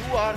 You are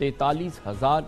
43,000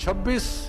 26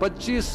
25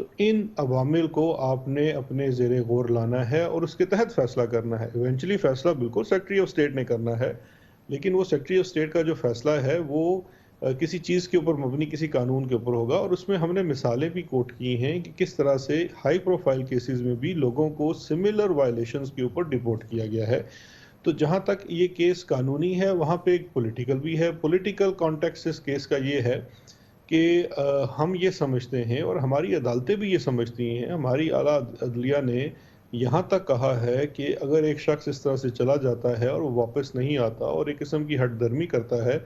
تو ان عوامل کو آپ نے اپنے زیر غور لانا ہے اور اس کے تحت فیصلہ کرنا ہے. ایونچولی فیصلہ بالکل سیکرٹری آف اسٹیٹ نے کرنا ہے، لیکن وہ سیکرٹری آف اسٹیٹ کا جو فیصلہ ہے وہ کسی چیز کے اوپر مبنی، کسی قانون کے اوپر ہوگا. اور اس میں ہم نے مثالیں بھی کوٹ کی ہیں کہ کس طرح سے ہائی پروفائل کیسز میں بھی لوگوں کو سملر وائلیشنز کے اوپر ڈیپورٹ کیا گیا ہے. تو جہاں تک یہ کیس قانونی ہے وہاں پہ ایک پولیٹیکل بھی ہے. پولیٹیکل کانٹیکسٹ اس کیس کا یہ ہے کہ ہم یہ سمجھتے ہیں اور ہماری عدالتیں بھی یہ سمجھتی ہیں، ہماری اعلیٰ عدلیہ نے یہاں تک کہا ہے کہ اگر ایک شخص اس طرح سے چلا جاتا ہے اور وہ واپس نہیں آتا اور ایک قسم کی ہٹ درمی کرتا ہے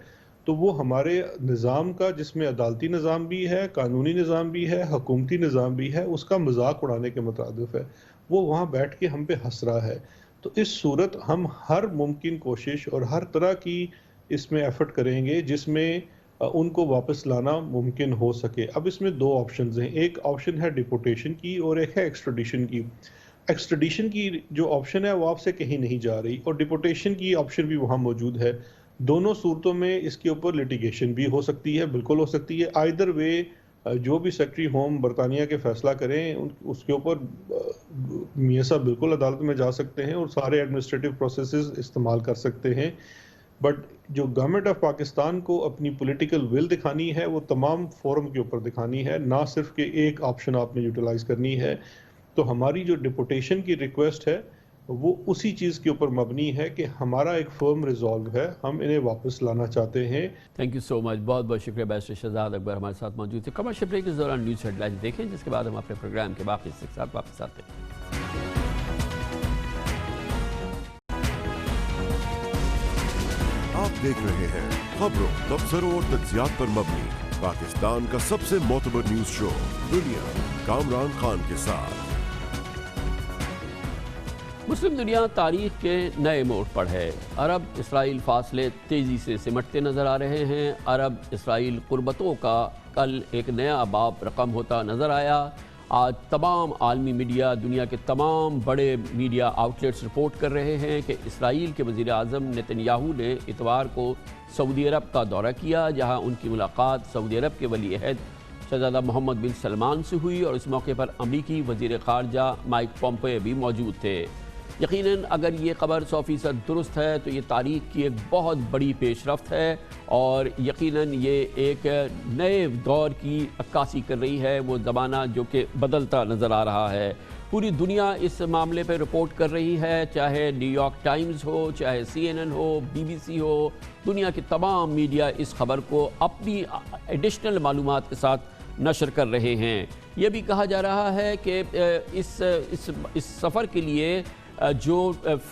تو وہ ہمارے نظام کا، جس میں عدالتی نظام بھی ہے، قانونی نظام بھی ہے، حکومتی نظام بھی ہے، اس کا مذاق اڑانے کے مترادف ہے. وہ وہاں بیٹھ کے ہم پہ ہنس رہا ہے. تو اس صورت ہم ہر ممکن کوشش اور ہر طرح کی اس میں ایفرٹ کریں گے جس میں ان کو واپس لانا ممکن ہو سکے. اب اس میں دو آپشنز ہیں، ایک آپشن ہے ڈیپورٹیشن کی اور ایک ہے ایکسٹریڈیشن کی. ایکسٹریڈیشن کی جو آپشن ہے وہ آپ سے کہیں نہیں جا رہی اور ڈیپورٹیشن کی آپشن بھی وہاں موجود ہے. دونوں صورتوں میں اس کے اوپر لیٹیگیشن بھی ہو سکتی ہے، بالکل ہو سکتی ہے. آئدر وے جو بھی سیکرٹری ہوم برطانیہ کے فیصلہ کریں اس کے اوپر میاں صاحب بالکل عدالت میں جا سکتے ہیں اور سارے ایڈمنسٹریٹو پروسیسز استعمال کر سکتے ہیں. بٹ جو گورنمنٹ آف پاکستان کو اپنی پولیٹیکل ول دکھانی ہے وہ تمام فورم کے اوپر دکھانی ہے، نہ صرف کہ ایک آپشن آپ نے یوٹیلائز کرنی ہے. تو ہماری جو ڈیپورٹیشن کی ریکویسٹ ہے وہ اسی چیز کے اوپر مبنی ہے کہ ہمارا ایک فرم ریزالو ہے، ہم انہیں واپس لانا چاہتے ہیں. تھینک یو سو مچ، بہت بہت شکریہ. بیرسٹر شہزاد اکبر ہمارے ساتھ موجود تھے. کمرشل بریک کے دوران نیوز ہیڈ لائن دیکھیں، جس کے بعد ہم اپنے پروگرام کے باقی حصے کے ساتھ واپس آتے ہیں. آپ دیکھ رہے ہیں خبروں، تبصروں اور تجزیات پر مبنی پاکستان کا سب سے معتبر نیوز شو دنیا، کامران خان کے ساتھ. مسلم دنیا تاریخ کے نئے موڑ پر ہے. عرب اسرائیل فاصلے تیزی سے سمٹتے نظر آ رہے ہیں. عرب اسرائیل قربتوں کا کل ایک نیا باب رقم ہوتا نظر آیا. آج تمام عالمی میڈیا، دنیا کے تمام بڑے میڈیا آؤٹلیٹس رپورٹ کر رہے ہیں کہ اسرائیل کے وزیر اعظم نیتن یاہو نے اتوار کو سعودی عرب کا دورہ کیا، جہاں ان کی ملاقات سعودی عرب کے ولی عہد شہزادہ محمد بن سلمان سے ہوئی اور اس موقع پر امریکی وزیر خارجہ مائک پومپیو بھی موجود تھے. یقیناً اگر یہ خبر 100% درست ہے تو یہ تاریخ کی ایک بہت بڑی پیش رفت ہے اور یقیناً یہ ایک نئے دور کی عکاسی کر رہی ہے، وہ زمانہ جو کہ بدلتا نظر آ رہا ہے. پوری دنیا اس معاملے پہ رپورٹ کر رہی ہے، چاہے نیو یارک ٹائمز ہو، چاہے CNN ہو، BBC ہو. دنیا کے تمام میڈیا اس خبر کو اپنی ایڈیشنل معلومات کے ساتھ نشر کر رہے ہیں. یہ بھی کہا جا رہا ہے کہ اس سفر کے لیے جو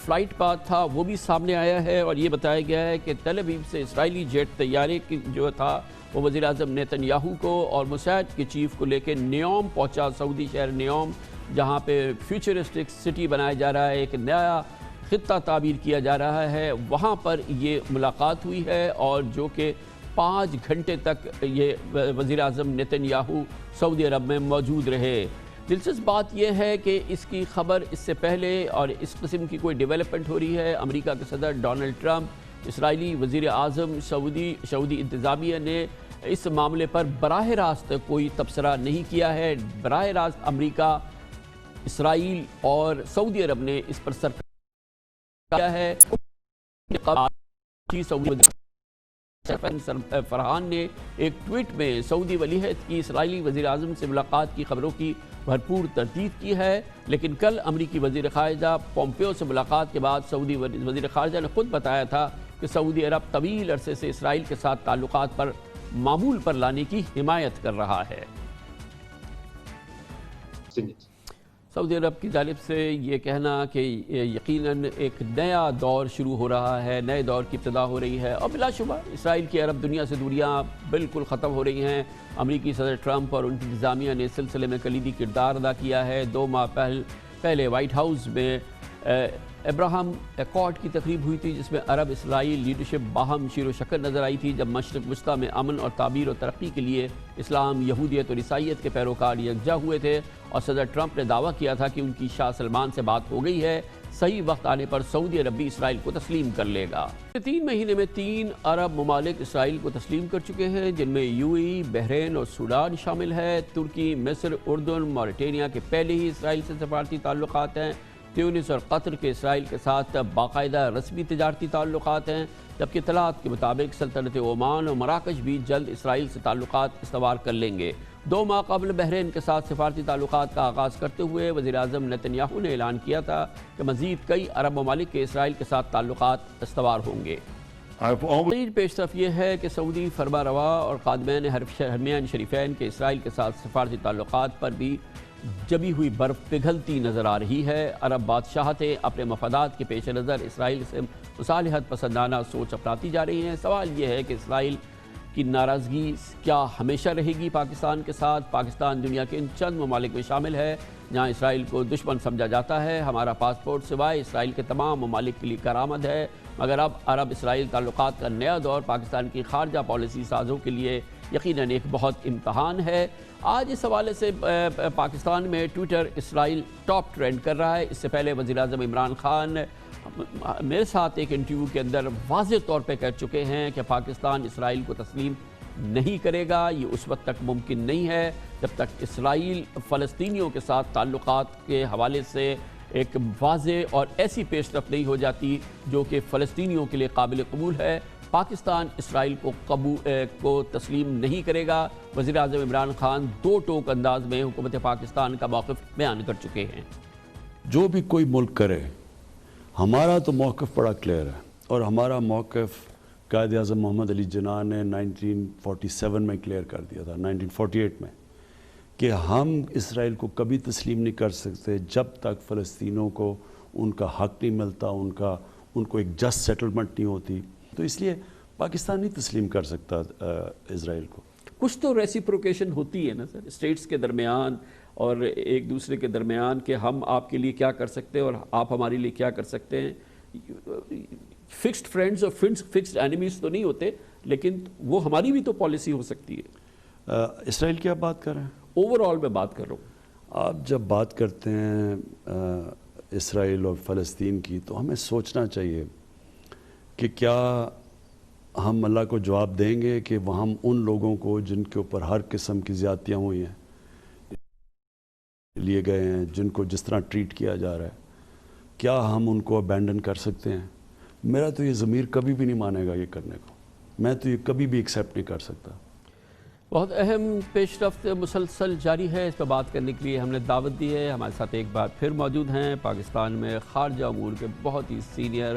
فلائٹ پاتھ تھا وہ بھی سامنے آیا ہے اور یہ بتایا گیا ہے کہ تل ابیب سے اسرائیلی جیٹ طیارے کی جو تھا وہ وزیر اعظم نیتن یاہو کو اور موساد کے چیف کو لے کے نیوم پہنچا، سعودی شہر نیوم، جہاں پہ فیوچرسٹک سٹی بنایا جا رہا ہے، ایک نیا خطہ تعبیر کیا جا رہا ہے. وہاں پر یہ ملاقات ہوئی ہے اور جو کہ 5 گھنٹے تک یہ وزیر اعظم نیتن یاہو سعودی عرب میں موجود رہے. دلچسپ بات یہ ہے کہ اس کی خبر اس سے پہلے اور اس قسم کی کوئی ڈیولپمنٹ ہو رہی ہے. امریکہ کے صدر ڈونلڈ ٹرمپ، اسرائیلی وزیر اعظم، سعودی انتظامیہ نے اس معاملے پر براہ راست کوئی تبصرہ نہیں کیا ہے. براہ راست امریکہ، اسرائیل اور سعودی عرب نے اس پر سرکار کیا ہے. فرحان نے ایک ٹویٹ میں سعودی ولی عہد کی اسرائیلی وزیر اعظم سے ملاقات کی خبروں کی بھرپور تردید کی ہے، لیکن کل امریکی وزیر خارجہ پومپیو سے ملاقات کے بعد سعودی وزیر خارجہ نے خود بتایا تھا کہ سعودی عرب طویل عرصے سے اسرائیل کے ساتھ تعلقات پر معمول پر لانے کی حمایت کر رہا ہے. سعودی عرب کی جانب سے یہ کہنا کہ یقیناً ایک نیا دور شروع ہو رہا ہے، نئے دور کی ابتدا ہو رہی ہے اور بلا شبہ اسرائیل کی عرب دنیا سے دوریاں بالکل ختم ہو رہی ہیں. امریکی صدر ٹرمپ اور ان کی انتظامیہ نے اس سلسلے میں کلیدی کردار ادا کیا ہے. 2 ماہ پہلے وائٹ ہاؤس میں ابراہم ایکارڈ کی تقریب ہوئی تھی جس میں عرب اسرائیل لیڈرشپ باہم شیر و شکر نظر آئی تھی، جب مشرق وسطیٰ میں امن اور تعبیر و ترقی کے لیے اسلام، یہودیت اور عیسائیت کے پیروکار یکجا ہوئے تھے اور صدر ٹرمپ نے دعویٰ کیا تھا کہ ان کی شاہ سلمان سے بات ہو گئی ہے، صحیح وقت آنے پر سعودی عرب بھی اسرائیل کو تسلیم کر لے گا۔ 3 مہینے میں 3 عرب ممالک اسرائیل کو تسلیم کر چکے ہیں، جن میں UAE، بحرین اور سوڈان شامل ہے۔ ترکی، مصر، اردن، موریٹینیا کے پہلے ہی اسرائیل سے سفارتی تعلقات ہیں۔ تیونس اور قطر کے اسرائیل کے ساتھ باقاعدہ رسمی تجارتی تعلقات ہیں، جبکہ اطلاعات کے مطابق سلطنت عمان اور مراکش بھی جلد اسرائیل سے تعلقات استوار کر لیں گے۔ 2 ماہ قبل بحرین کے ساتھ سفارتی تعلقات کا آغاز کرتے ہوئے وزیر اعظم نیتن یاہو نے اعلان کیا تھا کہ مزید کئی عرب ممالک کے اسرائیل کے ساتھ تعلقات استوار ہوں گے۔ پیش طرف یہ ہے کہ سعودی فرما روا اور خادمین حرمین شریفین کے اسرائیل کے ساتھ سفارتی تعلقات پر بھی جمی ہوئی برف پگھلتی نظر آ رہی ہے۔ عرب بادشاہتیں اپنے مفادات کے پیش نظر اسرائیل سے مصالحت پسندانہ سوچ اپناتی جا رہی ہیں۔ سوال یہ ہے کہ اسرائیل کی ناراضگی کیا ہمیشہ رہے گی پاکستان کے ساتھ؟ پاکستان دنیا کے ان چند ممالک میں شامل ہے جہاں اسرائیل کو دشمن سمجھا جاتا ہے۔ ہمارا پاسپورٹ سوائے اسرائیل کے تمام ممالک کے لیے کارآمد ہے، مگر اب عرب اسرائیل تعلقات کا نیا دور پاکستان کی خارجہ پالیسی سازوں کے لیے یقیناً ایک بہت امتحان ہے۔ آج اس حوالے سے پاکستان میں ٹویٹر اسرائیل ٹاپ ٹرینڈ کر رہا ہے۔ اس سے پہلے وزیر اعظم عمران خان میرے ساتھ ایک انٹرویو کے اندر واضح طور پہ کہہ چکے ہیں کہ پاکستان اسرائیل کو تسلیم نہیں کرے گا۔ یہ اس وقت تک ممکن نہیں ہے جب تک اسرائیل فلسطینیوں کے ساتھ تعلقات کے حوالے سے ایک واضح اور ایسی پیش رفت نہیں ہو جاتی جو کہ فلسطینیوں کے لیے قابل قبول ہے۔ پاکستان اسرائیل کو تسلیم نہیں کرے گا۔ وزیر اعظم عمران خان 2 ٹوک انداز میں حکومت پاکستان کا موقف بیان کر چکے ہیں۔ جو بھی کوئی ملک کرے، ہمارا تو موقف بڑا کلیئر ہے، اور ہمارا موقف قائد اعظم محمد علی جناح نے 1947 میں کلیئر کر دیا تھا، 1948 میں، کہ ہم اسرائیل کو کبھی تسلیم نہیں کر سکتے جب تک فلسطینوں کو ان کا حق نہیں ملتا، ان کو ایک جسٹ سیٹلمنٹ نہیں ہوتی۔ تو اس لیے پاکستان نہیں تسلیم کر سکتا اسرائیل کو۔ کچھ تو ریسیپروکیشن ہوتی ہے نا سر، اسٹیٹس کے درمیان اور ایک دوسرے کے درمیان، کہ ہم آپ کے لیے کیا کر سکتے ہیں اور آپ ہمارے لیے کیا کر سکتے ہیں۔ فکسڈ فرینڈز اور فکسڈ اینیمیز تو نہیں ہوتے، لیکن وہ ہماری بھی تو پالیسی ہو سکتی ہے۔ اسرائیل کی آپ بات کر رہے ہیں؟ اوور آل میں بات کر رہا ہوں۔ آپ جب بات کرتے ہیں اسرائیل اور فلسطین کی، تو ہمیں سوچنا چاہیے کہ کیا ہم اللہ کو جواب دیں گے کہ ہم ان لوگوں کو جن کے اوپر ہر قسم کی زیادتیاں ہوئی ہیں، لیے گئے ہیں، جن کو جس طرح ٹریٹ کیا جا رہا ہے، کیا ہم ان کو ابینڈن کر سکتے ہیں؟ میرا تو یہ ضمیر کبھی بھی نہیں مانے گا یہ کرنے کو، میں تو یہ کبھی بھی ایکسیپٹ نہیں کر سکتا۔ بہت اہم پیش رفت مسلسل جاری ہے، اس پہ بات کرنے کے لیے ہم نے دعوت دی ہے۔ ہمارے ساتھ ایک بار پھر موجود ہیں پاکستان میں خارجہ امور کے بہت ہی سینئر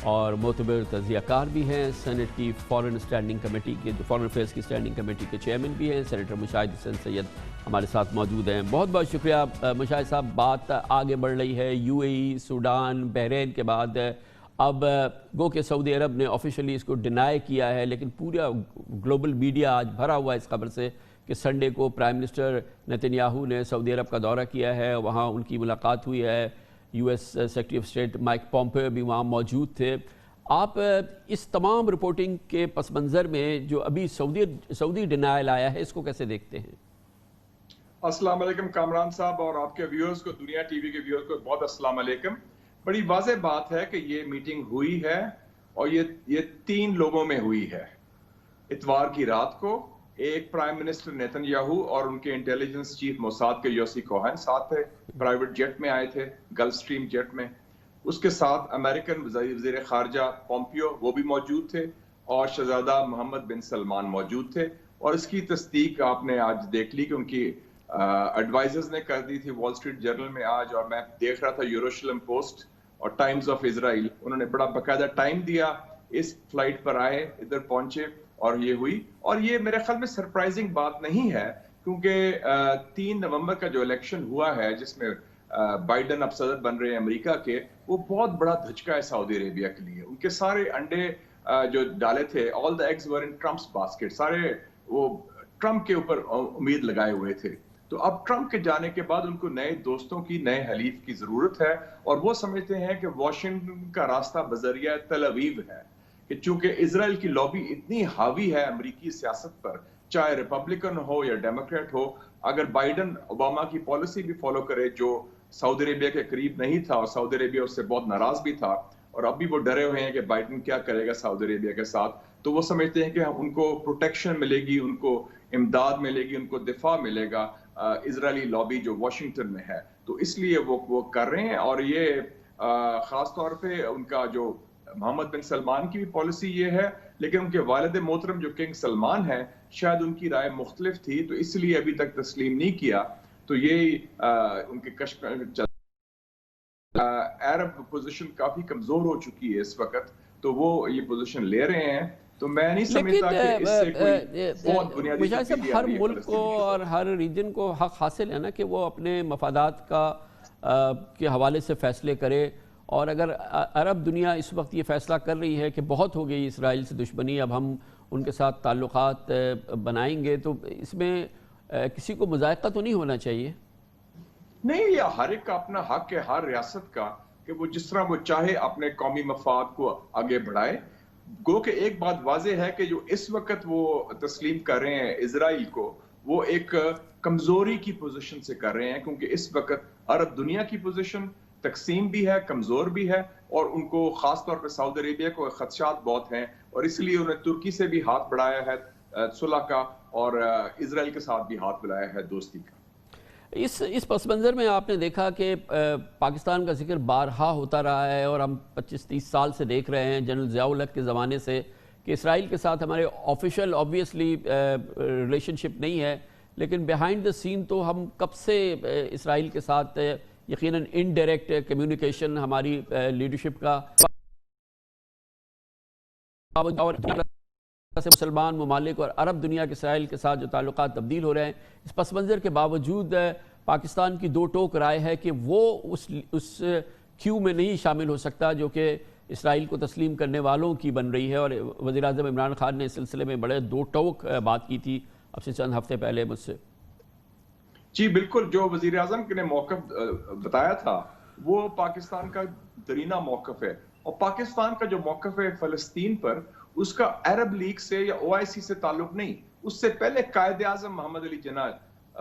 اور معتبر تجزیہ کار بھی ہیں، سینٹ کی فارن اسٹینڈنگ کمیٹی کے فارن افیئرس کی اسٹینڈنگ کمیٹی کے چیئرمین بھی ہیں، سینیٹر مشاہد حسین سید ہمارے ساتھ موجود ہیں۔ بہت بہت شکریہ مشاہد صاحب۔ بات آگے بڑھ رہی ہے، UAE، سوڈان، بحرین کے بعد اب گو کہ سعودی عرب نے آفیشلی اس کو ڈینائی کیا ہے، لیکن پورا گلوبل میڈیا آج بھرا ہوا ہے اس خبر سے کہ سنڈے کو پرائم منسٹر نیتن یاہو نے سعودی عرب کا دورہ کیا ہے، وہاں ان کی ملاقات ہوئی ہے، US secretary of state mic Pompeo بھی وہاں موجود تھے۔ آپ اس تمام رپورٹنگ کے پس منظر میں جو ابھی سعودی ڈینائل آیا ہے، اس کو کیسے دیکھتے ہیں؟ السلام علیکم کامران صاحب اور آپ کے ویورز کو، دنیا ٹی وی کے ویورز کو بہت السلام علیکم۔ بڑی واضح بات ہے کہ یہ میٹنگ ہوئی ہے اور یہ 3 لوگوں میں ہوئی ہے۔ اتوار کی رات کو ایک پرائم منسٹر نیتن یاہو اور ان کے انٹیلیجنس چیف موساد کے یوسی کوہن ساتھ تھے، پرائیویٹ جیٹ میں آئے تھے، گلف سٹریم جیٹ میں۔ اس کے ساتھ امریکن وزیر خارجہ پومپیو وہ بھی موجود تھے، اور شہزادہ محمد بن سلمان موجود تھے۔ اور اس کی تصدیق آپ نے آج دیکھ لی کہ ان کی ایڈوائزرز نے کر دی تھی وال اسٹریٹ جرنل میں آج، اور میں دیکھ رہا تھا یروشلم پوسٹ اور ٹائمز آف اسرائیل، انہوں نے بڑا باقاعدہ ٹائم دیا، اس فلائٹ پر آئے، ادھر پہنچے اور یہ ہوئی۔ اور یہ میرے خیال میں سرپرائزنگ بات نہیں ہے، کیونکہ 3 نومبر کا جو الیکشن ہوا ہے جس میں بائیڈن اب صدر بن رہے ہیں امریکہ کے، وہ بہت بڑا دھچکا ہے سعودی عربیہ کے لیے۔ ان کے سارے انڈے جو ڈالے تھے، all the eggs were in Trump's basket، سارے وہ ٹرمپ کے اوپر امید لگائے ہوئے تھے۔ تو اب ٹرمپ کے جانے کے بعد ان کو نئے دوستوں کی، نئے حلیف کی ضرورت ہے، اور وہ سمجھتے ہیں کہ واشنگٹن کا راستہ بذریعہ تل ابیب ہے، کہ چونکہ اسرائیل کی لابی اتنی حاوی ہے امریکی سیاست پر، چاہے ریپبلکن ہو یا ڈیموکریٹ ہو، اگر بائیڈن اوباما کی پالیسی بھی فالو کرے جو سعودی عربیہ کے قریب نہیں تھا اور سعودی عربیہ اس سے بہت ناراض بھی تھا، اور اب بھی وہ ڈرے ہوئے ہیں کہ بائیڈن کیا کرے گا سعودی عربیہ کے ساتھ، تو وہ سمجھتے ہیں کہ ان کو پروٹیکشن ملے گی، ان کو امداد ملے گی، ان کو دفاع ملے گا اسرائیلی لابی جو واشنگٹن میں ہے، تو اس لیے وہ کر رہے ہیں۔ اور یہ خاص طور پہ ان کا جو محمد بن سلمان کی بھی پالیسی یہ ہے، لیکن ان کے والد محترم جو کنگ سلمان ہیں شاید ان کی رائے مختلف تھی، تو اس لیے ابھی تک تسلیم نہیں کیا۔ تو یہ ان کے عرب پوزیشن کافی کمزور ہو چکی ہے اس وقت، تو وہ یہ پوزیشن لے رہے ہیں، تو میں نہیں سمجھتا کہ اس سے کوئی بہت بنیادی تبدیلی ہر ملک کو اور ہر ریجن کو حق حاصل ہے نا کہ وہ اپنے مفادات کے حوالے سے فیصلے کرے، اور اگر عرب دنیا اس وقت یہ فیصلہ کر رہی ہے کہ بہت ہو گئی اسرائیل سے دشمنی، اب ہم ان کے ساتھ تعلقات بنائیں گے، تو اس میں کسی کو مذائقہ تو نہیں ہونا چاہیے؟ نہیں، یہ ہر ایک کا اپنا حق ہے، ہر ریاست کا، کہ وہ جس طرح وہ چاہے اپنے قومی مفاد کو آگے بڑھائے۔ گو کہ ایک بات واضح ہے کہ جو اس وقت وہ تسلیم کر رہے ہیں اسرائیل کو، وہ ایک کمزوری کی پوزیشن سے کر رہے ہیں، کیونکہ اس وقت عرب دنیا کی پوزیشن تقسیم بھی ہے، کمزور بھی ہے، اور ان کو خاص طور پہ سعودی عربیہ کو خدشات بہت ہیں، اور اس لیے انہیں ترکی سے بھی ہاتھ بڑھایا ہے صلح کا، اور اسرائیل کے ساتھ بھی ہاتھ بڑھایا ہے دوستی کا۔ اس پس منظر میں آپ نے دیکھا کہ پاکستان کا ذکر بارہا ہوتا رہا ہے، اور ہم 25-30 سال سے دیکھ رہے ہیں جنرل ضیاء الحق کے زمانے سے کہ اسرائیل کے ساتھ ہمارے آفیشیل آبویسلی ریلیشن شپ نہیں ہے، لیکن بیہائنڈ دا سین تو ہم کب سے اسرائیل کے ساتھ یقیناً انڈائریکٹ کمیونیکیشن ہماری لیڈرشپ کا، اور مسلمان ممالک اور عرب دنیا کے اسرائیل کے ساتھ جو تعلقات تبدیل ہو رہے ہیں، اس پس منظر کے باوجود پاکستان کی دو ٹوک رائے ہے کہ وہ اس کیو میں نہیں شامل ہو سکتا جو کہ اسرائیل کو تسلیم کرنے والوں کی بن رہی ہے، اور وزیراعظم عمران خان نے اس سلسلے میں بڑے دو ٹوک بات کی تھی اب سے چند ہفتے پہلے مجھ سے۔ جی بالکل، جو وزیر اعظم نے موقف بتایا تھا وہ پاکستان کا درینہ موقف ہے، اور پاکستان کا جو موقف ہے فلسطین پر، اس کا عرب لیگ سے یا OIC سے تعلق نہیں۔ اس سے پہلے قائد اعظم محمد علی جناح،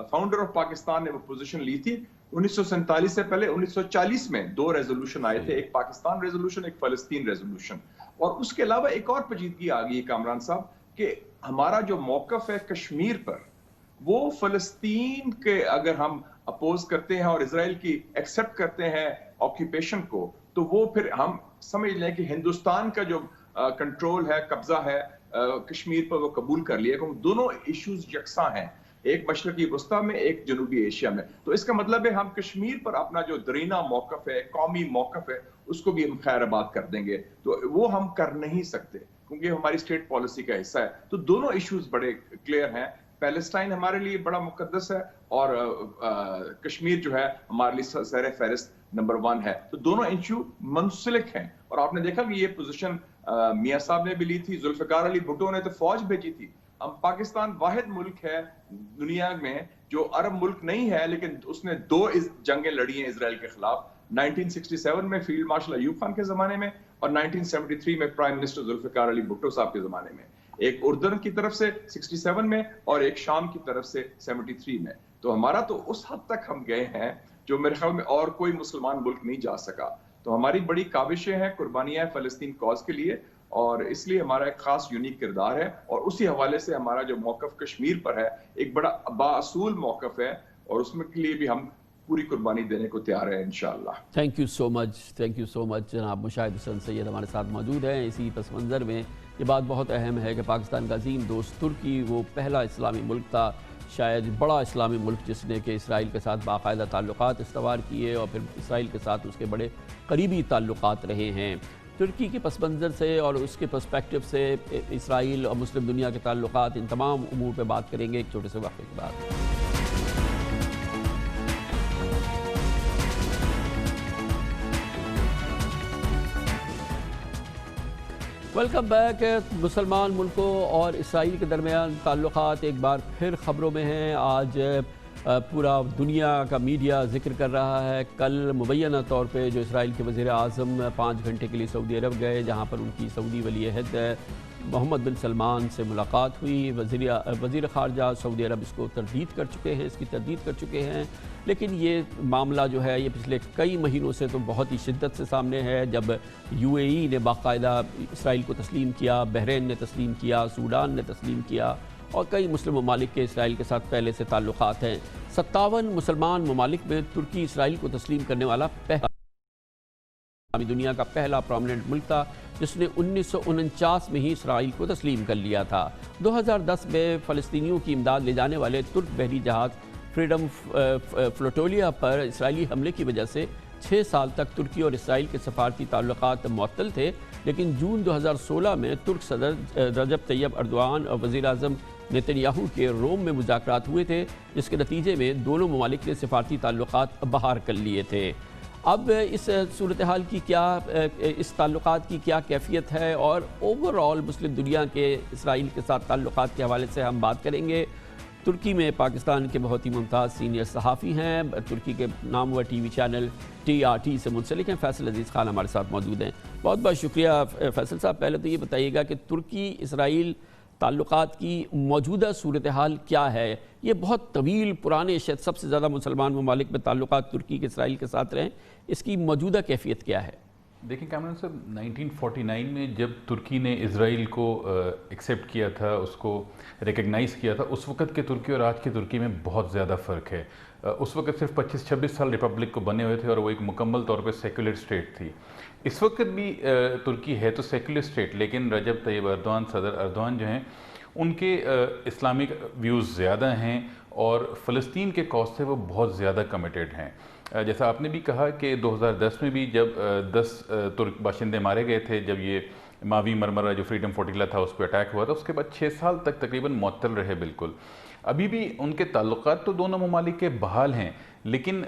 فاؤنڈر آف پاکستان، نے وہ پوزیشن لی تھی 1947 سے پہلے۔ 1940 میں 2 ریزولوشن آئے تھے، ایک پاکستان ریزولوشن، ایک فلسطین ریزولوشن، اور اس کے علاوہ ایک اور پیچیدگی آ گئی کامران صاحب کہ ہمارا جو موقف ہے کشمیر پر، وہ فلسطین کے اگر ہم اپوز کرتے ہیں اور اسرائیل کی ایکسپٹ کرتے ہیں آکیوپیشن کو، تو وہ پھر ہم سمجھ لیں کہ ہندوستان کا جو کنٹرول ہے، قبضہ ہے کشمیر پر، وہ قبول کر لیا، کیونکہ دونوں ایشوز یکساں ہیں، ایک مشرقی وسطیٰ میں، ایک جنوبی ایشیا میں۔ تو اس کا مطلب ہے ہم کشمیر پر اپنا جو درینہ موقف ہے، قومی موقف ہے، اس کو بھی ہم خیر آباد کر دیں گے، تو وہ ہم کر نہیں سکتے کیونکہ ہماری اسٹیٹ پالیسی کا حصہ ہے۔ تو دونوں ایشوز بڑے کلیئر ہیں، پیلسٹائن ہمارے لیے بڑا مقدس ہے، اور کشمیر جو ہے ہمارے لیے سر فہرست نمبر 1 ہے، تو دونوں ایشو منسلک ہیں۔ اور آپ نے دیکھا کہ یہ پوزیشن میاں صاحب نے بھی لی تھی، ذوالفقار علی بھٹو نے تو فوج بھیجی تھی۔ ہم پاکستان واحد ملک ہے دنیا میں جو عرب ملک نہیں ہے، لیکن اس نے 2 جنگیں لڑی ہیں اسرائیل کے خلاف، 1967 میں فیلڈ مارشل ایوب خان کے زمانے میں، اور 1973 میں پرائم منسٹر ذوالفقار علی بھٹو صاحب کے زمانے میں، ایک اردن کی طرف سے 67 میں اور ایک شام کی طرف سے 73 میں۔ تو ہمارا تو اس حد تک ہم گئے ہیں جو میرے خیال میں اور کوئی مسلمان ملک نہیں جا سکا۔ تو ہماری بڑی کاوشیں ہیں، قربانیاں ہیں فلسطین کاز کے لیے، اور اس لیے ہمارا ایک خاص یونیک کردار ہے، اور اسی حوالے سے ہمارا جو موقف کشمیر پر ہے ایک بڑا بااصول موقف ہے، اور اس میں کے لیے بھی ہم پوری قربانی دینے کو تیار ہیں انشاءاللہ۔ تھینک یو سو مچ جناب مشاہد حسن سید ہمارے ساتھ موجود ہیں۔ اسی پس منظر میں یہ بات بہت اہم ہے کہ پاکستان کا عظیم دوست ترکی، وہ پہلا اسلامی ملک تھا، شاید بڑا اسلامی ملک جس نے کہ اسرائیل کے ساتھ باقاعدہ تعلقات استوار کیے، اور پھر اسرائیل کے ساتھ اس کے بڑے قریبی تعلقات رہے ہیں۔ ترکی کے پس منظر سے اور اس کے پرسپیکٹو سے اسرائیل اور مسلم دنیا کے تعلقات، ان تمام امور پہ بات کریں گے ایک چھوٹے سے وقفے کے بعد۔ Welcome back. مسلمان ملکوں اور اسرائیل کے درمیان تعلقات ایک بار پھر خبروں میں ہیں۔ آج پورا دنیا کا میڈیا ذکر کر رہا ہے. کل مبینہ طور پہ جو اسرائیل کے وزیر اعظم 5 گھنٹے کے لیے سعودی عرب گئے, جہاں پر ان کی سعودی ولی عہد محمد بن سلمان سے ملاقات ہوئی. وزیر خارجہ سعودی عرب اس کی تردید کر چکے ہیں. لیکن یہ معاملہ جو ہے یہ پچھلے کئی مہینوں سے تو بہت ہی شدت سے سامنے ہے. جب UAE نے باقاعدہ اسرائیل کو تسلیم کیا, بحرین نے تسلیم کیا, سوڈان نے تسلیم کیا, اور کئی مسلم ممالک کے اسرائیل کے ساتھ پہلے سے تعلقات ہیں. 57 مسلمان ممالک میں ترکی اسرائیل کو تسلیم کرنے والا دنیا کا پہلا پرومیننٹ ملک تھا, جس نے 1949 میں ہی اسرائیل کو تسلیم کر لیا تھا. 2010 میں فلسطینیوں کی امداد لے جانے والے ترک بحری جہاز فریڈم فلوٹولیا پر اسرائیلی حملے کی وجہ سے 6 سال تک ترکی اور اسرائیل کے سفارتی تعلقات معطل تھے. لیکن جون 2016 میں ترک صدر رجب طیب اردوان اور وزیر اعظم نیتن کے روم میں مذاکرات ہوئے تھے, جس کے نتیجے میں دونوں ممالک نے سفارتی تعلقات بحال کر لیے تھے. اب اس صورتحال کی اس تعلقات کی کیا کیفیت ہے, اور اوورآل مسلم دنیا کے اسرائیل کے ساتھ تعلقات کے حوالے سے ہم بات کریں گے. ترکی میں پاکستان کے بہت ہی ممتاز سینئر صحافی ہیں, ترکی کے نامور ٹی وی چینل TRT سے منسلک ہیں, فیصل عزیز خان ہمارے ساتھ موجود ہیں. بہت بہت شکریہ فیصل صاحب. پہلے تو یہ بتائیے گا کہ ترکی اسرائیل تعلقات کی موجودہ صورتحال کیا ہے؟ یہ بہت طویل پرانے شاید سب سے زیادہ مسلمان ممالک میں تعلقات ترکی کے اسرائیل کے ساتھ رہیں, اس کی موجودہ کیفیت کیا ہے؟ دیکھیں کامران صاحب, 1949 میں جب ترکی نے اسرائیل کو ایکسیپٹ کیا تھا, اس کو ریکگنائز کیا تھا, اس وقت کے ترکی اور آج کی ترکی میں بہت زیادہ فرق ہے. اس وقت صرف 25-26 سال ریپبلک کو بنے ہوئے تھے اور وہ ایک مکمل طور پہ سیکولر اسٹیٹ تھی. اس وقت بھی ترکی ہے تو سیکولر اسٹیٹ, لیکن رجب طیب اردوان, صدر اردوان جو ہیں, ان کے اسلامک ویوز زیادہ ہیں اور فلسطین کے کاز سے وہ بہت زیادہ کمیٹیڈ ہیں. جیسا آپ نے بھی کہا کہ 2010 میں بھی جب 10 ترک باشندے مارے گئے تھے, جب یہ ماوی مرمرہ جو فریڈم فلوٹیلا تھا اس پہ اٹیک ہوا تھا, اس کے بعد 6 سال تک تقریباً معطل رہے. بالکل ابھی بھی ان کے تعلقات تو دونوں ممالک کے بحال ہیں, لیکن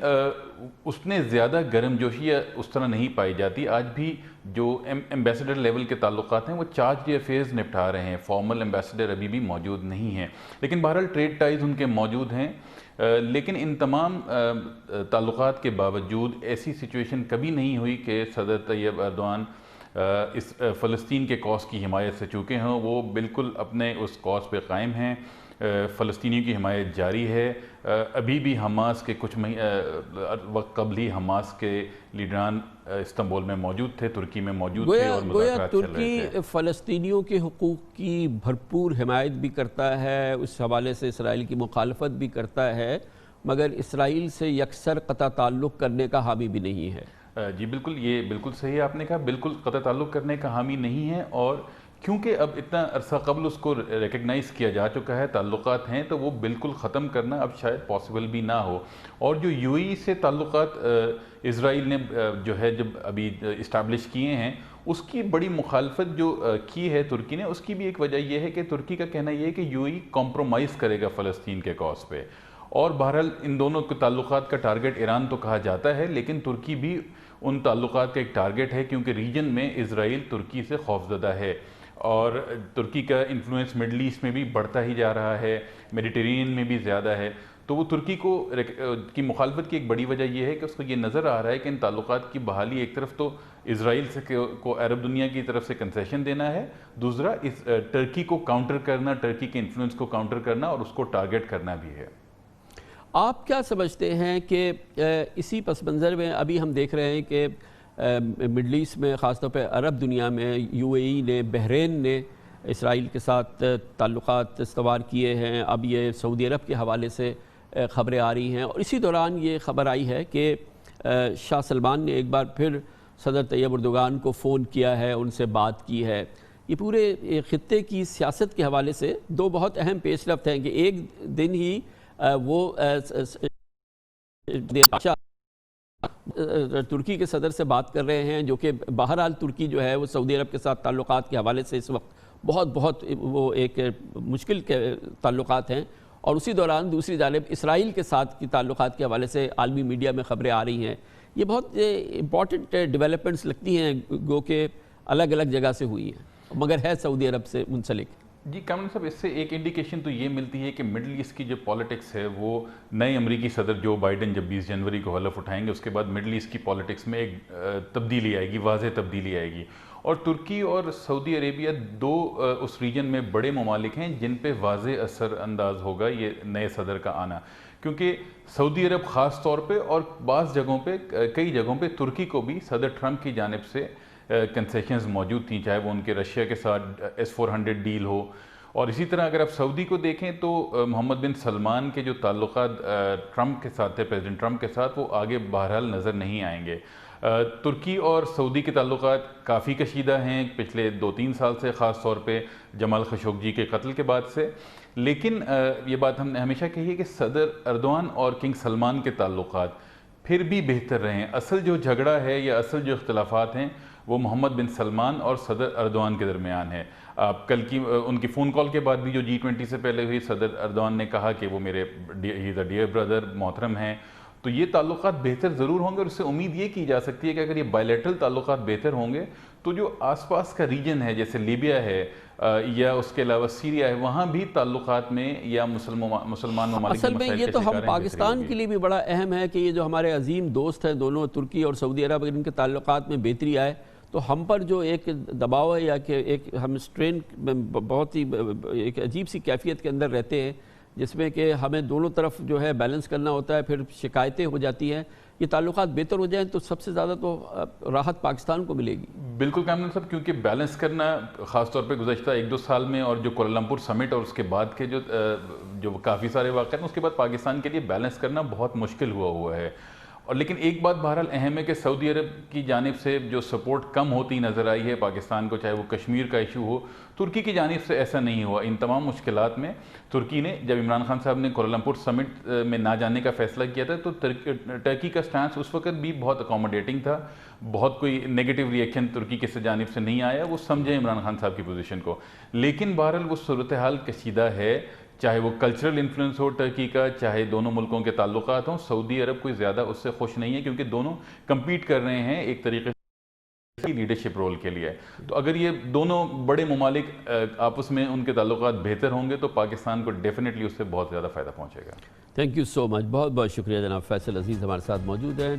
اس نے زیادہ گرم جوشی اس طرح نہیں پائی جاتی. آج بھی جو ایمبیسڈر لیول کے تعلقات ہیں وہ چارج افیئرز نپٹا رہے ہیں, فارمل ایمبیسڈر ابھی بھی موجود نہیں ہیں, لیکن بہرحال ٹریڈ ٹائز ان کے موجود ہیں. لیکن ان تمام تعلقات کے باوجود ایسی سچویشن کبھی نہیں ہوئی کہ صدر طیب اردوان اس فلسطین کے کاز کی حمایت سے چوکے ہوں. وہ بالکل اپنے اس کاز پہ قائم ہیں, فلسطینیوں کی حمایت جاری ہے. ابھی بھی حماس کے کچھ وقت قبل ہی حماس کے لیڈران استنبول میں موجود تھے, ترکی میں موجود تھے اور مذاکرات چل رہے تھے. ترکی فلسطینیوں کے حقوق کی بھرپور حمایت بھی کرتا ہے, اس حوالے سے اسرائیل کی مخالفت بھی کرتا ہے, مگر اسرائیل سے یکسر قطع تعلق کرنے کا حامی بھی نہیں ہے. جی بالکل, یہ بالکل صحیح آپ نے کہا, بالکل قطع تعلق کرنے کا حامی نہیں ہے. اور کیونکہ اب اتنا عرصہ قبل اس کو ریکگنائز کیا جا چکا ہے, تعلقات ہیں, تو وہ بالکل ختم کرنا اب شاید پاسبل بھی نہ ہو. اور جو UAE سے تعلقات اسرائیل نے جو ہے جب ابھی اسٹیبلش کیے ہیں, اس کی بڑی مخالفت جو کی ہے ترکی نے, اس کی بھی ایک وجہ یہ ہے کہ ترکی کا کہنا یہ ہے کہ UAE کمپرومائز کرے گا فلسطین کے کاز پہ. اور بہرحال ان دونوں کے تعلقات کا ٹارگٹ ایران تو کہا جاتا ہے, لیکن ترکی بھی ان تعلقات کا ایک ٹارگٹ ہے, کیونکہ ریجن میں اسرائیل ترکی سے خوفزدہ ہے اور ترکی کا انفلوئنس مڈل ایسٹ میں بھی بڑھتا ہی جا رہا ہے, میڈیٹرینین میں بھی زیادہ ہے. تو وہ ترکی کی مخالفت کی ایک بڑی وجہ یہ ہے کہ اس کو یہ نظر آ رہا ہے کہ ان تعلقات کی بحالی ایک طرف تو اسرائیل سے کو عرب دنیا کی طرف سے کنسیشن دینا ہے, دوسرا اس ٹرکی کو کاؤنٹر کرنا, ٹرکی کے انفلوئنس کو کاؤنٹر کرنا اور اس کو ٹارگٹ کرنا بھی ہے. آپ کیا سمجھتے ہیں کہ اسی پس منظر میں ابھی ہم دیکھ رہے ہیں کہ مڈل ایسٹ میں, خاص طور پہ عرب دنیا میں, UAE نے, بحرین نے اسرائیل کے ساتھ تعلقات استوار کیے ہیں. اب یہ سعودی عرب کے حوالے سے خبریں آ رہی ہیں, اور اسی دوران یہ خبر آئی ہے کہ شاہ سلمان نے ایک بار پھر صدر طیب اردوغان کو فون کیا ہے, ان سے بات کی ہے. یہ پورے خطے کی سیاست کے حوالے سے دو بہت اہم پیش رفت ہیں کہ ایک دن ہی وہ ترکی کے صدر سے بات کر رہے ہیں, جو کہ بہرحال ترکی جو ہے وہ سعودی عرب کے ساتھ تعلقات کے حوالے سے اس وقت بہت وہ ایک مشکل کے تعلقات ہیں, اور اسی دوران دوسری جانب اسرائیل کے ساتھ کی تعلقات کے حوالے سے عالمی میڈیا میں خبریں آ رہی ہیں. یہ بہت امپورٹنٹ ڈیولپمنٹس لگتی ہیں, گو کہ الگ الگ جگہ سے ہوئی ہیں, مگر ہے سعودی عرب سے منسلک. جی کامران صاحب، اس سے ایک انڈیکیشن تو یہ ملتی ہے کہ مڈل ایسٹ کی جو پالیٹکس ہے وہ نئے امریکی صدر جو بائیڈن جب 20 جنوری کو حلف اٹھائیں گے اس کے بعد مڈل ایسٹ کی پالیٹکس میں ایک تبدیلی آئے گی، واضح تبدیلی آئے گی. اور ترکی اور سعودی عربیہ دو اس ریجن میں بڑے ممالک ہیں جن پہ واضح اثر انداز ہوگا یہ نئے صدر کا آنا، کیونکہ سعودی عرب خاص طور پہ اور بعض جگہوں پہ کئی جگہوں پہ ترکی کو بھی صدر ٹرمپ کی جانب سے کنسیشنز موجود تھیں، چاہے وہ ان کے رشیا کے ساتھ S-400 ڈیل ہو. اور اسی طرح اگر آپ سعودی کو دیکھیں تو محمد بن سلمان کے جو تعلقات ٹرمپ کے ساتھ تھے، پریزیڈنٹ ٹرمپ کے ساتھ، وہ آگے بہرحال نظر نہیں آئیں گے. ترکی اور سعودی کے تعلقات کافی کشیدہ ہیں پچھلے 2-3 سال سے، خاص طور پہ جمال خشوگی کے قتل کے بعد سے. لیکن یہ بات ہم نے ہمیشہ کہی ہے کہ صدر اردوان اور کنگ سلمان کے تعلقات پھر بھی بہتر رہے ہیں. اصل جو جھگڑا ہے یا اصل جو اختلافات ہیں وہ محمد بن سلمان اور صدر اردوان کے درمیان ہے. کل کی ان کی فون کال کے بعد بھی جو G20 سے پہلے ہوئی، صدر اردوان نے کہا کہ وہ میرے ہی از اے ڈیئر بردر، محترم ہیں. تو یہ تعلقات بہتر ضرور ہوں گے اور اس سے امید یہ کی جا سکتی ہے کہ اگر یہ بائیلیٹرل تعلقات بہتر ہوں گے تو جو آس پاس کا ریجن ہے جیسے لیبیا ہے یا اس کے علاوہ سیریا ہے، وہاں بھی تعلقات میں یا مسلمان ممالک اصل میں یہ تو ہم پاکستان کے لیے بھی بڑا اہم ہے کہ یہ جو ہمارے عظیم دوست ہیں دونوں، ترکی اور سعودی عرب، ان کے تعلقات میں بہتری آئے تو ہم پر جو ایک دباؤ ہے یا کہ ایک ہم سٹرین میں بہت ہی ایک عجیب سی کیفیت کے اندر رہتے ہیں جس میں کہ ہمیں دونوں طرف جو ہے بیلنس کرنا ہوتا ہے، پھر شکایتیں ہو جاتی ہیں. یہ تعلقات بہتر ہو جائیں تو سب سے زیادہ تو راحت پاکستان کو ملے گی. بالکل کامران صاحب، کیونکہ بیلنس کرنا خاص طور پہ گزشتہ 1-2 سال میں اور جو کوالالمپور سمٹ اور اس کے بعد کے جو کافی سارے واقعات ہیں اس کے بعد پاکستان کے لیے بیلنس کرنا بہت مشکل ہوا ہے. اور لیکن ایک بات بہرحال اہم ہے کہ سعودی عرب کی جانب سے جو سپورٹ کم ہوتی نظر آئی ہے پاکستان کو، چاہے وہ کشمیر کا ایشو ہو، ترکی کی جانب سے ایسا نہیں ہوا. ان تمام مشکلات میں ترکی نے، جب عمران خان صاحب نے کوالالمپور سمٹ میں نہ جانے کا فیصلہ کیا تھا تو ٹرکی کا سٹانس اس وقت بھی بہت اکوموڈیٹنگ تھا، بہت کوئی نیگیٹو ریئیکشن ترکی کی جانب سے نہیں آیا، وہ سمجھے عمران خان صاحب کی پوزیشن کو. لیکن بہرحال وہ صورتحال کشیدہ ہے، چاہے وہ کلچرل انفلوئنس ہو ٹرکی کا، چاہے دونوں ملکوں کے تعلقات ہوں. سعودی عرب کوئی زیادہ اس سے خوش نہیں ہے کیونکہ دونوں کمپیٹ کر رہے ہیں ایک طریقے سے لیڈرشپ رول کے لیے. تو اگر یہ دونوں بڑے ممالک آپس میں ان کے تعلقات بہتر ہوں گے تو پاکستان کو ڈیفینیٹلی اس سے بہت زیادہ فائدہ پہنچے گا. تھینک یو سو مچ، بہت بہت شکریہ جناب فیصل عزیز ہمارے ساتھ موجود ہیں.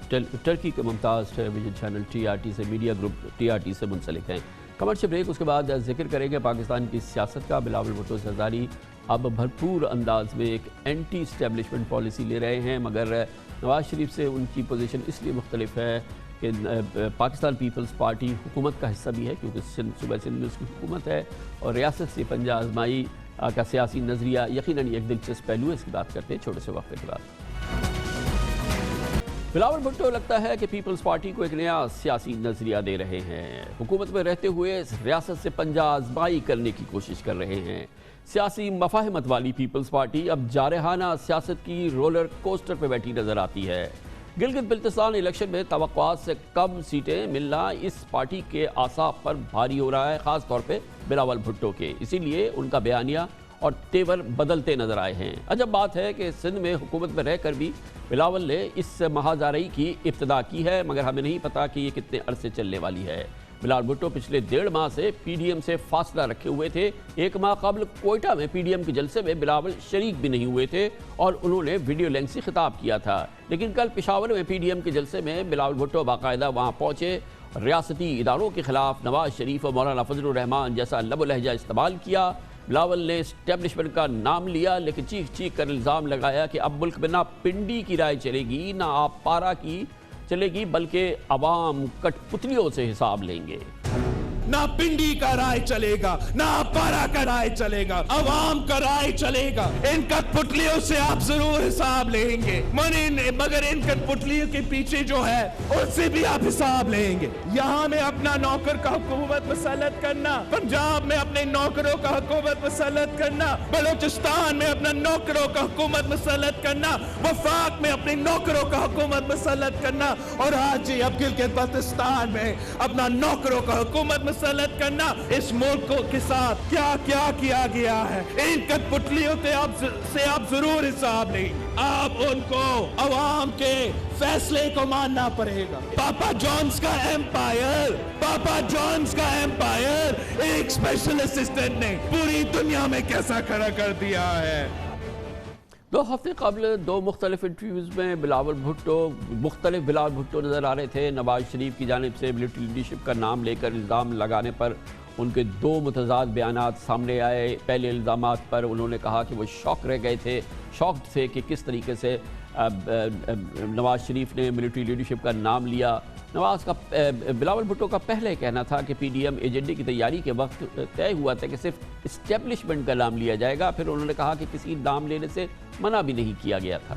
ٹرکی کے ممتاز ٹیلی ویژن چینل TRT سے، میڈیا گروپ TRT سے منسلک ہیں. کمرشل بریک، اس کے بعد ذکر کریں گے پاکستان کی سیاست کا. بلاول بھٹو زرداری اب بھرپور انداز میں ایک اینٹی اسٹیبلشمنٹ پالیسی لے رہے ہیں، مگر نواز شریف سے ان کی پوزیشن اس لیے مختلف ہے کہ پاکستان پیپلز پارٹی حکومت کا حصہ بھی ہے کیونکہ صوبہ سندھ میں اس کی حکومت ہے، اور ریاست سے پنجہ آزمائی کا سیاسی نظریہ یقیناً ایک دلچسپ پہلو ہے. اس کی بات کرتے ہیں چھوٹے سے وقفے کے بعد. بلاول بھٹو لگتا ہے کہ پیپلز پارٹی کو ایک نیا سیاسی نظریہ دے رہے ہیں. حکومت میں رہتے ہوئے ریاست سے پنجہ آزمائی کرنے کی کوشش کر رہے ہیں. سیاسی مفاہمت والی پیپلز پارٹی اب جارحانہ سیاست کی رولر کوسٹر پہ بیٹھی نظر آتی ہے. گلگت بلتستان الیکشن میں توقعات سے کم سیٹیں ملنا اس پارٹی کے اعصاب پر بھاری ہو رہا ہے، خاص طور پہ بلاول بھٹو کے. اسی لیے ان کا بیانیہ اور تیور بدلتے نظر آئے ہیں. عجب بات ہے کہ سندھ میں حکومت میں رہ کر بھی بلاول نے اس مہاجرائی کی ابتدا کی ہے، مگر ہمیں نہیں پتا کہ یہ کتنے عرصے چلنے والی ہے. بلاول بھٹو پچھلے 1.5 ماہ سے PDM سے فاصلہ رکھے ہوئے تھے. 1 ماہ قبل کوئٹہ میں PDM کے جلسے میں بلاول شریک بھی نہیں ہوئے تھے اور انہوں نے ویڈیو لنک سے خطاب کیا تھا. لیکن کل پشاور میں PDM کے جلسے میں بلاول بھٹو باقاعدہ وہاں پہنچے، ریاستی اداروں کے خلاف نواز شریف اور مولانا فضل الرحمان جیسا لب و لہجہ استعمال کیا. بلاول نے اسٹیبلشمنٹ کا نام لیا لیکن چیخ چیخ کر الزام لگایا کہ اب ملک میں نہ پنڈی کی رائے چلے گی، نہ آپ پارا کی چلے گی، بلکہ عوام کٹ پتلیوں سے حساب لیں گے. نہ پنڈی کا رائے چلے گا، نہ پارا کا رائے چلے گا، عوام کا رائے چلے گا. ان کٹ پتلیوں سے آپ ضرور حساب لیں گے، مگر ان کٹ پتلیوں کے پیچھے جو ہے اس سے بھی آپ حساب لیں گے. یہاں میں اپنا نوکر کا حکومت مسلط کرنا، پنجاب میں اپنے نوکروں کا حکومت مسلط کرنا، بلوچستان میں اپنا نوکروں کا حکومت مسلط کرنا، وفاق میں اپنے نوکروں کا حکومت مسلط کرنا، اور آج اب گلگت بلتستان میں اپنا نوکروں کا حکومت مسلط کرنا اس ملک کے ساتھ کیا کیا کیا گیا ہے، ان کٹپٹلیوں سے آپ ضرور حساب لیں گے. آپ ان کو عوام کے فیصلے کو ماننا پڑے گا. پاپا جانز کا ایمپائر ایک اسپیشل اسسٹنٹ نے پوری دنیا میں کیسا کھڑا کر دیا ہے. 2 ہفتے قبل 2 مختلف انٹرویوز میں بلاول بھٹو نظر آ رہے تھے. نواز شریف کی جانب سے ملٹری لیڈرشپ کا نام لے کر الزام لگانے پر ان کے 2 متضاد بیانات سامنے آئے. پہلے الزامات پر انہوں نے کہا کہ وہ شاکڈ تھے کہ کس طریقے سے نواز شریف نے ملٹری لیڈرشپ کا نام لیا. بلاول بھٹو کا پہلے کہنا تھا کہ پی ڈی ایم ایجنڈے کی تیاری کے وقت طے ہوا تھا کہ صرف اسٹیبلشمنٹ کا نام لیا جائے گا. پھر انہوں نے کہا کہ کسی نام لینے سے منع بھی نہیں کیا گیا تھا.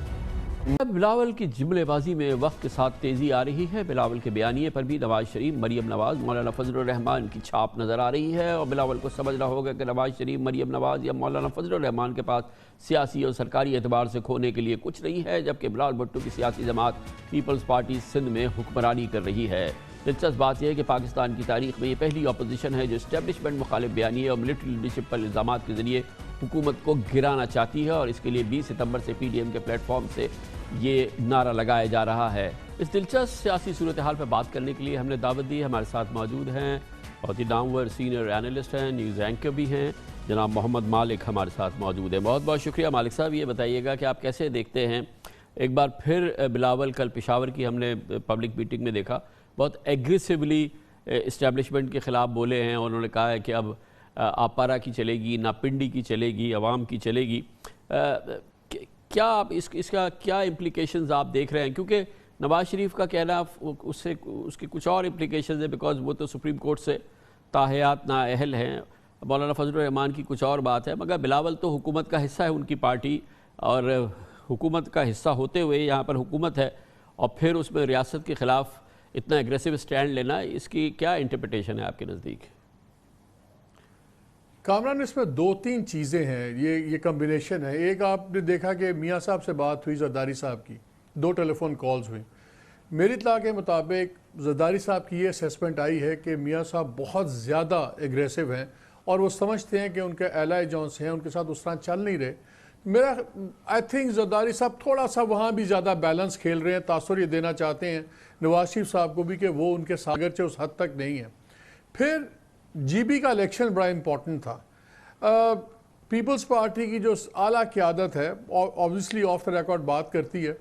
بلاول کی جملے بازی میں وقت کے ساتھ تیزی آ رہی ہے. بلاول کے بیانیے پر بھی نواز شریف، مریم نواز، مولانا فضل الرحمان کی چھاپ نظر آ رہی ہے، اور بلاول کو سمجھنا ہوگا کہ نواز شریف، مریم نواز یا مولانا فضل الرحمان کے پاس سیاسی اور سرکاری اعتبار سے کھونے کے لیے کچھ نہیں ہے، جبکہ بلاول بھٹو کی سیاسی جماعت پیپلز پارٹی سندھ میں حکمرانی کر رہی ہے. دلچسپ بات یہ ہے کہ پاکستان کی تاریخ میں یہ پہلی اپوزیشن ہے جو اسٹیبلشمنٹ مخالف بیانیے اور ملٹری لیڈرشپ پر الزامات کے ذریعے حکومت کو گرانا چاہتی ہے، اور اس کے لیے 20 ستمبر سے پی ڈی ایم کے پلیٹ فارم سے یہ نعرہ لگایا جا رہا ہے. اس دلچسپ سیاسی صورتحال پر بات کرنے کے لیے ہم نے دعوت دی. ہمارے ساتھ موجود ہیں بہت ہی نامور سینئر اینالسٹ ہیں، نیوز اینکر بھی ہیں، جناب محمد مالک ہمارے ساتھ موجود ہیں. بہت بہت شکریہ مالک صاحب. یہ بتائیے گا کہ آپ کیسے دیکھتے ہیں ایک بار پھر بلاول کل پشاور کی ہم نے پبلک میٹنگ میں دیکھا بہت ایگریسولی اسٹیبلشمنٹ کے خلاف بولے ہیں، اور انہوں نے کہا ہے کہ اب آپارا کی چلے گی، نہ پنڈی کی چلے گی، عوام کی چلے گی. کیا آپ اس کا کیا امپلیکیشنز آپ دیکھ رہے ہیں؟ کیونکہ نواز شریف کا کہنا اس کی کچھ اور امپلیکیشنز ہیں، بیکاز وہ تو سپریم کورٹ سے تاحیات نااہل ہیں. مولانا فضل الرحمان کی کچھ اور بات ہے، مگر بلاول تو حکومت کا حصہ ہے ان کی پارٹی، اور حکومت کا حصہ ہوتے ہوئے یہاں پر حکومت ہے، اور پھر اس میں ریاست کے خلاف اتنا ایگریسو سٹینڈ لینا، اس کی کیا انٹرپریٹیشن ہے آپ کے نزدیک؟ کامران، اس میں 2-3 چیزیں ہیں، یہ کمبینیشن ہے. ایک آپ نے دیکھا کہ میاں صاحب سے بات ہوئی، زرداری صاحب کی 2 ٹیلی فون کالز ہوئیں. میری اطلاع کے مطابق زرداری صاحب کی یہ اسیسمنٹ آئی ہے کہ میاں صاحب بہت زیادہ ایگریسو ہیں، اور وہ سمجھتے ہیں کہ ان کے ایلائی جونس ہیں ان کے ساتھ اس طرح چل نہیں رہے. آئی تھنک زرداری صاحب تھوڑا سا وہاں بھی زیادہ بیلنس کھیل رہے ہیں. تاثر یہ دینا چاہتے ہیں نواز شریف صاحب کو بھی کہ وہ ان کے ساگرچہ اس حد تک نہیں ہیں. پھر جی بی کا الیکشن بڑا امپورٹنٹ تھا. پیپلز پارٹی کی جو اعلیٰ قیادت ہے، obviously آف دا ریکارڈ بات کرتی ہے،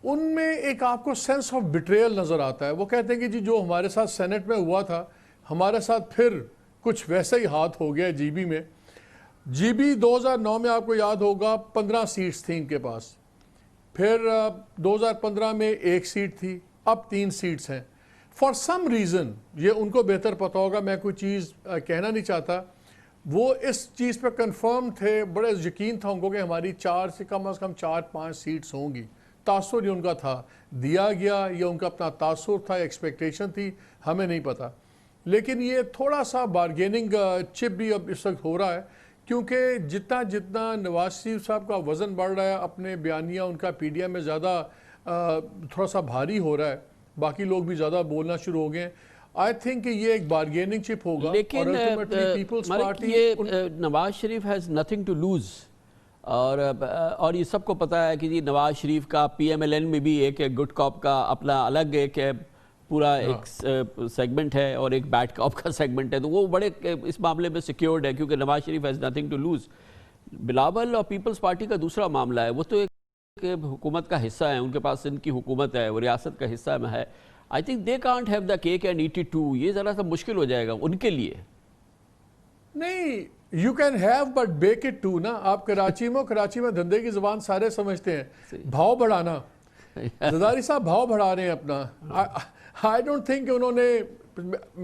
ان میں ایک آپ کو سینس آف بیٹریل نظر آتا ہے. وہ کہتے ہیں کہ جی جو ہمارے ساتھ سینٹ میں ہوا تھا ہمارے ساتھ پھر کچھ ویسا ہی ہاتھ ہو گیا جی بی میں. جی بی 2009 میں آپ کو یاد ہوگا 15 سیٹس تھیں ان کے پاس، پھر 2015 میں 1 سیٹ تھی، اب 3 سیٹس ہیں. فار سم ریزن، یہ ان کو بہتر پتہ ہوگا، میں کوئی چیز کہنا نہیں چاہتا، وہ اس چیز پہ کنفرم تھے، بڑے یقین تھا ان کو کہ ہماری 4 سے کم از کم 4-5 سیٹس ہوں گی. تاثر یہ ان کا تھا، دیا گیا یا ان کا اپنا تاثر تھا، ایکسپیکٹیشن تھی، ہمیں نہیں پتا. لیکن یہ تھوڑا سا بارگیننگ چپ بھی اب اس وقت ہو رہا ہے، کیونکہ جتنا نواز شریف صاحب کا وزن بڑھ رہا ہے، اپنے بیانیہ ان کا پی ڈی ایم میں زیادہ تھوڑا سا بھاری ہو رہا ہے، باقی لوگ بھی زیادہ بولنا شروع ہو گئے ہیں. آئی تھنک کہ یہ ایک بارگیننگ چپ ہوگا. لیکن نواز Sharif has nothing to loose, اور یہ سب کو پتہ ہے کہ جی نواز شریف کا پی ایم ایل این میں بھی ایک گڈ کاپ کا اپنا الگ ایک پورا ایک سیگمنٹ ہے، اور ایک بیڈ کاپ کا سیگمنٹ ہے، تو وہ بڑے اس معاملے میں سیکیورڈ ہے کیونکہ Nawaz Sharif has nothing to lose. Bilawal اور پیپلز پارٹی کا دوسرا معاملہ ہے، وہ تو ایک حکومت کا حصہ ہے، ان کے پاس ان کی حکومت ہے، وہ ریاست کا حصہ ہے. I think they can't have the cake and eat it too. یہ ذرا سا مشکل ہو جائے گا ان کے لیے. نہیں، you can have but bake it too نا. آپ کراچی میں دھندے کی زبان سارے سمجھتے ہیں، بھاؤ بڑھانا. زرداری صاحب بھاؤ بڑھا رہے ہیں اپنا. I don't think کہ انہوں نے،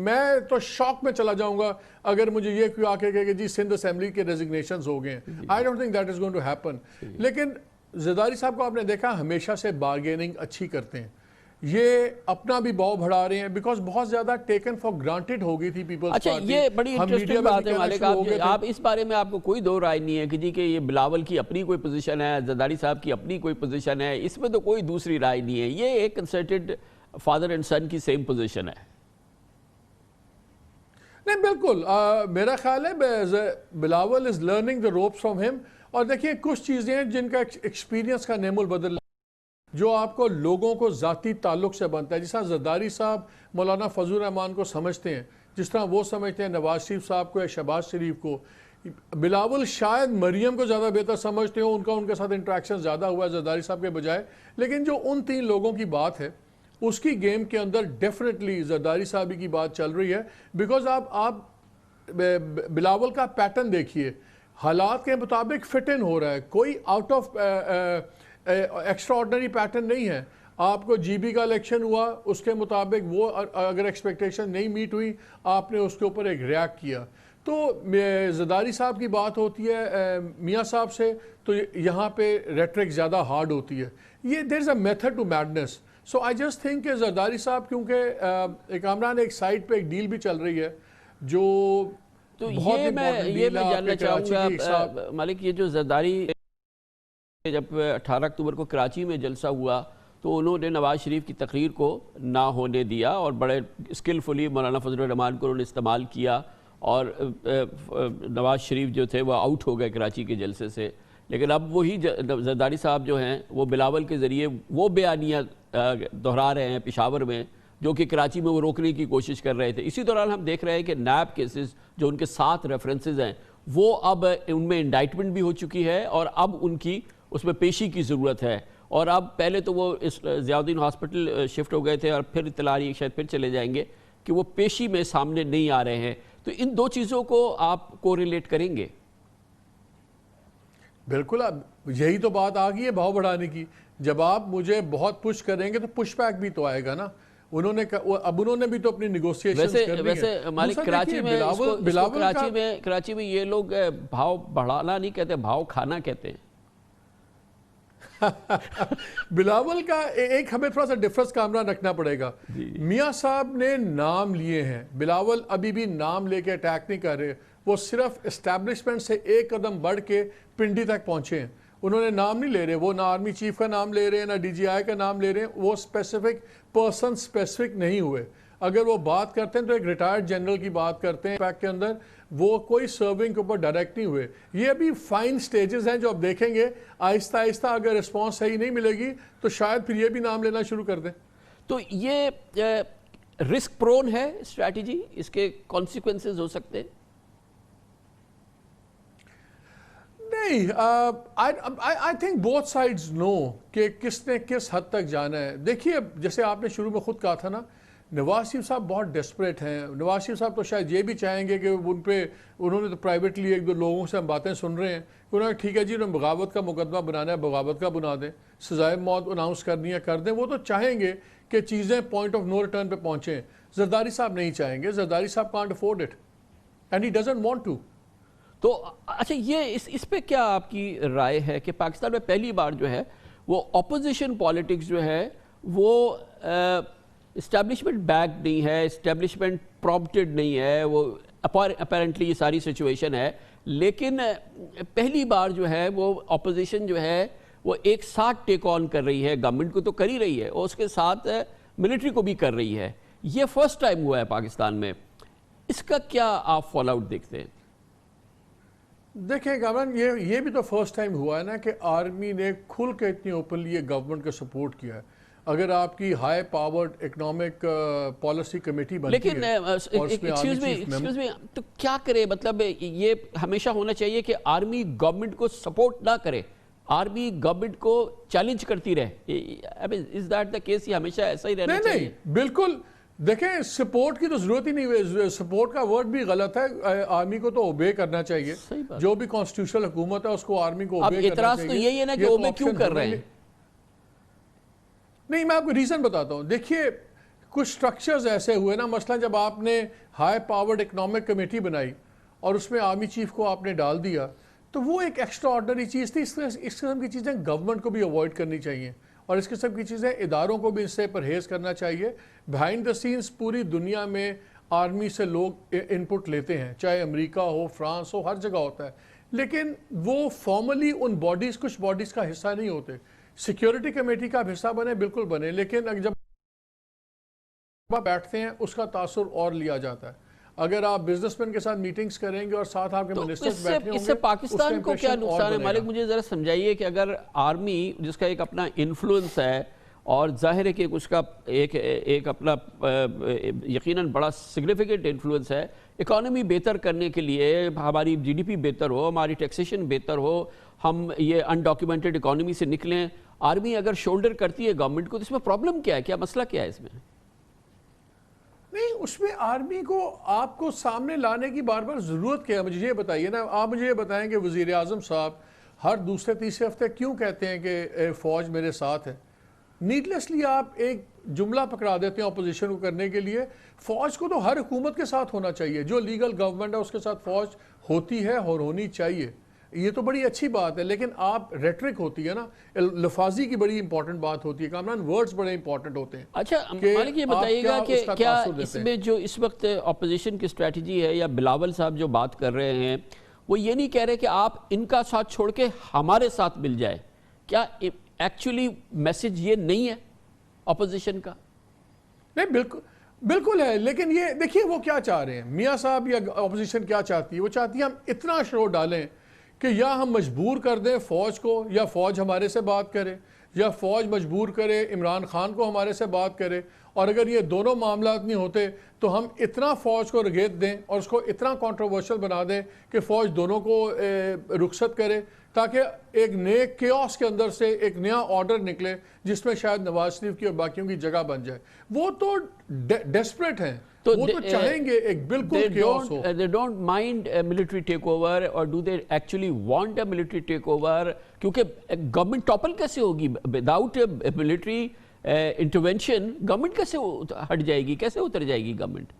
میں تو شوق میں چلا جاؤں گا اگر مجھے یہ کوئی آ کے کہے کہ جی سندھ اسمبلی کے ریزگنیشنز ہو گئے ہیں. I don't think that is going to happen. لیکن زرداری صاحب کو آپ نے دیکھا ہمیشہ سے بارگیننگ اچھی کرتے ہیں. یہ اپنا بھی باؤ بڑھا رہے ہیں بیکاز بہت زیادہ ٹیکن فار گرانٹڈ ہو گئی تھی پیپلز پارٹی. اچھا، یہ بڑی انٹرسٹنگ بات ہے مالک، آپ اس بارے میں آپ کو کوئی دو رائے نہیں ہے کہ جی کہ یہ بلاول کی اپنی کوئی پوزیشن ہے، زرداری صاحب کی اپنی کوئی پوزیشن ہے، اس میں تو کوئی دوسری رائے نہیں ہے، یہ ایک کنسرٹڈ فادر اینڈ سن کی سیم پوزیشن ہے. نہیں بالکل میرا خیال ہے Bilawal is learning the ropes from him. اور دیکھیے کچھ چیزیں ہیں جن کا ایکسپیرینس کا نعم البدل جو آپ کو لوگوں کو ذاتی تعلق سے بنتا ہے. جس طرح زرداری صاحب مولانا فضل الرحمان کو سمجھتے ہیں, جس طرح وہ سمجھتے ہیں نواز شریف صاحب کو یا شہباز شریف کو. بلاول شاید مریم کو زیادہ بہتر سمجھتے ہوں, ان کے ساتھ انٹریکشن زیادہ ہوا ہے زرداری صاحب کے بجائے. لیکن جو ان 3 لوگوں کی بات ہے اس کی گیم کے اندر ڈیفینیٹلی زرداری صاحبی کی بات چل رہی ہے. بیکاز آپ بلاول کا پیٹرن دیکھیے, حالات کے مطابق فٹ ان ہو رہا ہے, کوئی out of extra ordinary pattern نہیں ہے. آپ کو جی بی کا الیکشن ہوا, اس کے مطابق وہ اگر ایکسپیکٹیشن نہیں میٹ ہوئی آپ نے اس کے اوپر ایک ریاکٹ کیا. تو زرداری صاحب کی بات ہوتی ہے میاں صاحب سے تو یہاں پہ ریٹرک زیادہ ہارڈ ہوتی ہے. یہ there is a method to madness. So I just think کہ زرداری صاحب کیونکہ کامران ایک سائٹ پہ ایک ڈیل بھی چل رہی ہے جو تو یہ میں جاننا چاہوں گا مالک, یہ جو زرداری جب 18 اکتوبر کو کراچی میں جلسہ ہوا تو انہوں نے نواز شریف کی تقریر کو نہ ہونے دیا اور بڑے اسکلفلی مولانا فضل الرحمان کو انہوں نے استعمال کیا اور نواز شریف جو تھے وہ آؤٹ ہو گئے کراچی کے جلسے سے. لیکن اب وہی زرداری صاحب جو ہیں وہ بلاول کے ذریعے وہ بیانیہ دہرا رہے ہیں پشاور میں جو کہ کراچی میں وہ روکنے کی کوشش کر رہے تھے. اسی دوران ہم دیکھ رہے ہیں کہ نیب کیسز جو ان کے 7 ریفرنسز ہیں وہ اب ان میں انڈائٹمنٹ بھی ہو چکی ہے اور اب ان کی اس میں پیشی کی ضرورت ہے. اور اب پہلے تو وہ اس ضیاء الدین ہاسپٹل شفٹ ہو گئے تھے اور پھر اطلاع رہی ہے شاید پھر چلے جائیں گے کہ وہ پیشی میں سامنے نہیں آ رہے ہیں. تو ان 2 چیزوں کو آپ کو ریلیٹ کریں گے؟ بالکل, اب یہی تو بات آ گئی ہے بھاؤ بڑھانے کی. جب آپ مجھے بہت پش کریں گے تو پش بیک بھی تو آئے گا نا. انہوں نے بھی تو اپنی نیگوسیشنز کر لی ہیں. ویسے مالک کراچی میں یہ لوگ بھاؤ بڑھانا نہیں کہتے, بھاؤ کھانا کہتے ہیں. بلاول کا ایک ہمیں تھوڑا سا ڈفرنس کامران رکھنا پڑے گا. میاں صاحب نے نام لیے ہیں, بلاول ابھی بھی نام لے کے اٹیک نہیں کر رہے. وہ صرف اسٹیبلشمنٹ سے ایک قدم بڑھ کے پنڈی تک پہنچے ہیں. انہوں نے نام نہیں لے رہے, وہ نہ آرمی چیف کا نام لے رہے ہیں نہ ڈی جی آئی کا نام لے رہے ہیں. وہ اسپیسیفک پرسن اسپیسیفک نہیں ہوئے. اگر وہ بات کرتے ہیں تو ایک ریٹائرڈ جنرل کی بات کرتے ہیں پیک کے اندر, وہ کوئی سرونگ کے اوپر ڈائریکٹ نہیں ہوئے. یہ ابھی فائن سٹیجز ہیں جو آپ دیکھیں گے. آہستہ آہستہ اگر رسپانس صحیح نہیں ملے گی تو شاید پھر یہ بھی نام لینا شروع کر دیں. تو یہ رسک پرون ہے اسٹریٹجی, اس کے کانسیکوینسز ہو سکتے ہیں؟ نہیں, آئی تھنک بوتھ سائڈز نو کہ کس نے کس حد تک جانا ہے. دیکھیے جیسے آپ نے شروع میں خود کہا تھا نا, نواز شریف صاحب بہت ڈیسپریٹ ہیں. نواز شریف صاحب تو شاید یہ بھی چاہیں گے کہ ان پہ انہوں نے تو پرائیویٹلی 1-2 لوگوں سے ہم باتیں سن رہے ہیں کہ انہوں نے ٹھیک ہے جی انہوں نے بغاوت کا مقدمہ بنانا ہے, بغاوت کا بنا دیں, سزائے موت اناؤنس کرنی ہے کر دیں. وہ تو چاہیں گے کہ چیزیں پوائنٹ آف نو ریٹرن پہ پہنچیں. زرداری صاحب نہیں چاہیں گے. زرداری صاحب can't afford it and he doesn't want to. تو اچھا یہ اس پہ کیا آپ کی رائے ہے کہ پاکستان میں پہلی بار جو ہے وہ اپوزیشن پالیٹکس جو ہے وہ اسٹیبلشمنٹ بیک نہیں ہے, اسٹیبلشمنٹ پرومپٹڈ نہیں ہے, وہ اپیرنٹلی یہ ساری سچویشن ہے, لیکن پہلی بار جو ہے وہ اپوزیشن جو ہے وہ ایک ساتھ ٹیک آن کر رہی ہے, گورنمنٹ کو تو کر ہی رہی ہے اور اس کے ساتھ ملٹری کو بھی کر رہی ہے. یہ فرسٹ ٹائم ہوا ہے پاکستان میں. اس کا کیا آپ فال آؤٹ دیکھتے ہیں؟ دیکھیں کامران, یہ بھی تو فرسٹ ٹائم ہوا ہے نا کہ آرمی نے کھل کے اتنی اوپنلی گورنمنٹ کا سپورٹ کیا ہے. اگر آپ کی high powered economic policy committee بنتی ہے, لیکن ایکسکیوز می تو کیا کرے؟ مطلب یہ ہمیشہ ہونا چاہیے کہ آرمی گورنمنٹ کو سپورٹ نہ کرے, آرمی گورنمنٹ کو چیلنج کرتی رہے. Is that the case? یہ ہمیشہ ایسا ہی رہنا چاہیے؟ نہیں بالکل. دیکھیں سپورٹ کی تو ضرورت ہی نہیں ہوئی. سپورٹ کا ورڈ بھی غلط ہے. آرمی کو تو اوبے کرنا چاہیے. جو بھی کانسٹیٹیوشنل حکومت ہے اس کو آرمی کو اوبے کرنا چاہیے. اب اعتراض تو یہی ہے نا کہ اوبے کیوں کر رہے ہیں؟ نہیں, میں آپ کو ریزن بتاتا ہوں. دیکھیے کچھ سٹرکچرز ایسے ہوئے نا, مثلا جب آپ نے ہائی پاورڈ اکنامک کمیٹی بنائی اور اس میں آرمی چیف کو آپ نے ڈال دیا تو وہ ایک ایکسٹرا آرڈنری چیز تھی. اس قسم کی چیزیں گورنمنٹ کو بھی اوائڈ کرنی چاہیے اور اس قسم کی چیزیں اداروں کو بھی اس سے پرہیز کرنا چاہیے. بیہائنڈ دا سینس پوری دنیا میں آرمی سے لوگ ان پٹ لیتے ہیں, چاہے امریکہ ہو, فرانس ہو, ہر جگہ ہوتا ہے, لیکن وہ فارملی ان باڈیز, کچھ باڈیز کا حصہ نہیں ہوتے. سیکیورٹی کمیٹی کا حصہ بنے, بالکل بنے, لیکن جب بیٹھتے ہیں اس کا تاثر اور لیا جاتا ہے. اگر آپ بزنس مین کے ساتھ میٹنگز کریں گے اور ساتھ آپ کے منسٹرز بیٹھے ہوں گے، اس سے پاکستان کو کیا نقصان ہے؟ مالک مجھے ذرا سمجھائیے کہ اگر آرمی جس کا ایک اپنا انفلوئنس ہے اور ظاہر ہے کہ اس کا ایک اپنا یقیناً بڑا سگنیفیکنٹ انفلوئنس ہے، اکانومی بہتر کرنے کے لیے ہماری جی ڈی پی بہتر ہو، ہماری ٹیکسیشن بہتر ہو، ہم یہ انڈاکیومنٹڈ اکانومی سے نکلیں، آرمی اگر شولڈر کرتی ہے گورنمنٹ کو تو اس میں پرابلم کیا ہے؟ کیا مسئلہ کیا ہے اس میں؟ نہیں، اس میں آرمی کو آپ کو سامنے لانے کی بار بار ضرورت کیا ہے؟ مجھے یہ بتائیے نا، آپ مجھے یہ بتائیں کہ وزیر اعظم صاحب ہر دوسرے تیسرے ہفتے کیوں کہتے ہیں کہ فوج میرے ساتھ ہے؟ نیڈلیسلی آپ ایک جملہ پکڑا دیتے ہیں اپوزیشن کو کرنے کے لیے. فوج کو تو ہر حکومت کے ساتھ ہونا چاہیے، جو لیگل گورنمنٹ ہے اس کے ساتھ فوج ہوتی ہے اور ہونی چاہیے. یہ تو بڑی اچھی بات ہے، لیکن آپ ریٹرک ہوتی ہے نا، لفاظی کی بڑی امپورٹنٹ بات ہوتی ہے. کامران ورڈز بڑے امپورٹنٹ ہوتے ہیں. اچھا مالک یہ بتائیے گا کہ کیا اس میں جو اس وقت اپوزیشن کی اسٹریٹجی ہے، یا بلاول صاحب جو بات کر رہے ہیں وہ یہ نہیں کہہ رہے کہ آپ ان کا ساتھ چھوڑ کے ہمارے ساتھ مل جائے؟ کیا ایکچولی میسج یہ نہیں ہے اپوزیشن کا؟ نہیں، بالکل ہے، لیکن یہ دیکھیے وہ کیا چاہ رہے ہیں میاں صاحب، یا اپوزیشن کیا چاہتی ہے؟ وہ چاہتی ہے ہم اتنا شور ڈالیں کہ یا ہم مجبور کر دیں فوج کو، یا فوج ہمارے سے بات کرے، یا فوج مجبور کرے عمران خان کو ہمارے سے بات کرے. اور اگر یہ دونوں معاملات نہیں ہوتے تو ہم اتنا فوج کو رگیت دیں اور اس کو اتنا کنٹروورشل بنا دیں کہ فوج دونوں کو رخصت کرے، تاکہ ایک نئے کیوس کے اندر سے ایک نیا آرڈر نکلے جس میں شاید نواز شریف کی اور باقیوں کی جگہ بن جائے. وہ تو ڈیسپریٹ ہیں، وہ تو چاہیں گے ایک بالکل کیوس ہو. They don't mind a military takeover, or do they actually want a military takeover? کیونکہ گورنمنٹ ٹاپل کیسے ہوگی وداؤٹ ملٹری انٹرونشن؟ گورنمنٹ کیسے ہٹ جائے گی، کیسے اتر جائے گی گورنمنٹ؟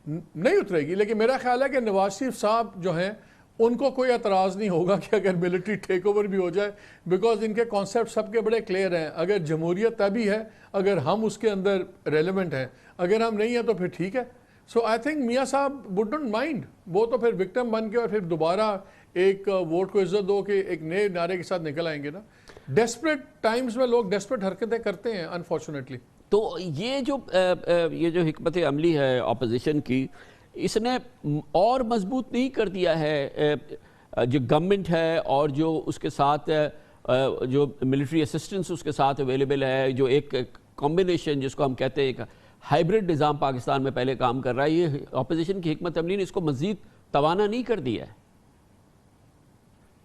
نہیں اترے گی، لیکن میرا خیال ہے کہ نواز شریف صاحب جو ہیں ان کو کوئی اعتراض نہیں ہوگا کہ اگر ملٹری ٹیک اوور بھی ہو جائے، بیکاز ان کے کانسیپٹ سب کے بڑے کلیئر ہیں. اگر جمہوریت تبھی ہے اگر ہم اس کے اندر ریلیونٹ ہیں، اگر ہم نہیں ہیں تو پھر ٹھیک ہے. سو آئی تھنک میاں صاحب وڈ ڈونٹ مائنڈ، وہ تو پھر وکٹم بن کے اور پھر دوبارہ ایک ووٹ کو عزت دو کہ ایک نئے نعرے کے ساتھ نکل آئیں گے نا. ڈیسپریٹ ٹائمز میں لوگ ڈیسپریٹ حرکتیں کرتے ہیں انفارچونیٹلی. تو یہ جو حکمت عملی ہے اپوزیشن کی، اس نے اور مضبوط نہیں کر دیا ہے جو گورنمنٹ ہے اور جو اس کے ساتھ جو ملٹری اسسٹنس اس کے ساتھ اویلیبل ہے، جو ایک کمبینیشن جس کو ہم کہتے ہیں ایک ہائبرڈ نظام پاکستان میں پہلے کام کر رہا ہے، یہ اپوزیشن کی حکمت عملی نے اس کو مزید توانا نہیں کر دیا ہے؟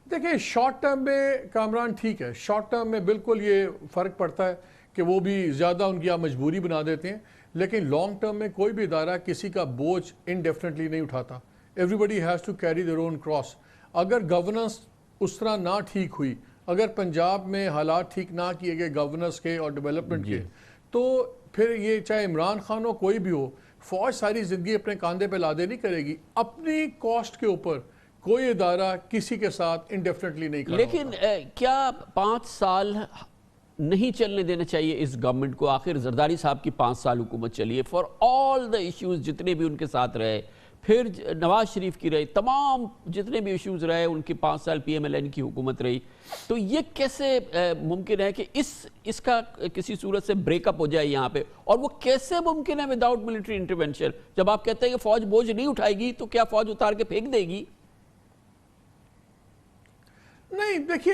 دیکھیں شارٹ ٹرم میں کامران ٹھیک ہے، شارٹ ٹرم میں بالکل یہ فرق پڑتا ہے کہ وہ بھی زیادہ ان کی آپ مجبوری بنا دیتے ہیں، لیکن لانگ ٹرم میں کوئی بھی ادارہ کسی کا بوجھ انڈیفینیٹلی نہیں اٹھاتا. Everybody has to carry their own cross. اگر گورننس اس طرح نہ ٹھیک ہوئی، اگر پنجاب میں حالات ٹھیک نہ کیے گئے گورننس کے اور ڈیولپمنٹ کے، تو پھر یہ چاہے عمران خان ہو کوئی بھی ہو، فوج ساری زندگی اپنے کاندھے پہ لادے نہیں کرے گی. اپنی کاسٹ کے اوپر کوئی ادارہ کسی کے ساتھ انڈیفینیٹلی نہیں کرے. لیکن کیا 5 سال نہیں چلنے دینا چاہیے اس گورنمنٹ کو؟ آخر زرداری صاحب کی 5 سال حکومت چلی ہے، فار آل دا ایشوز جتنے بھی ان کے ساتھ رہے، پھر نواز شریف کی رہی، تمام جتنے بھی ایشوز رہے ان کی 5 سال پی ایم ایل این کی حکومت رہی. تو یہ کیسے ممکن ہے کہ اس کا کسی صورت سے بریک اپ ہو جائے یہاں پہ؟ اور وہ کیسے ممکن ہے وداؤٹ ملٹری انٹرونشن؟ جب آپ کہتے ہیں کہ فوج بوجھ نہیں اٹھائے گی تو کیا فوج اتار کے پھینک دے گی؟ نہیں، دیکھیے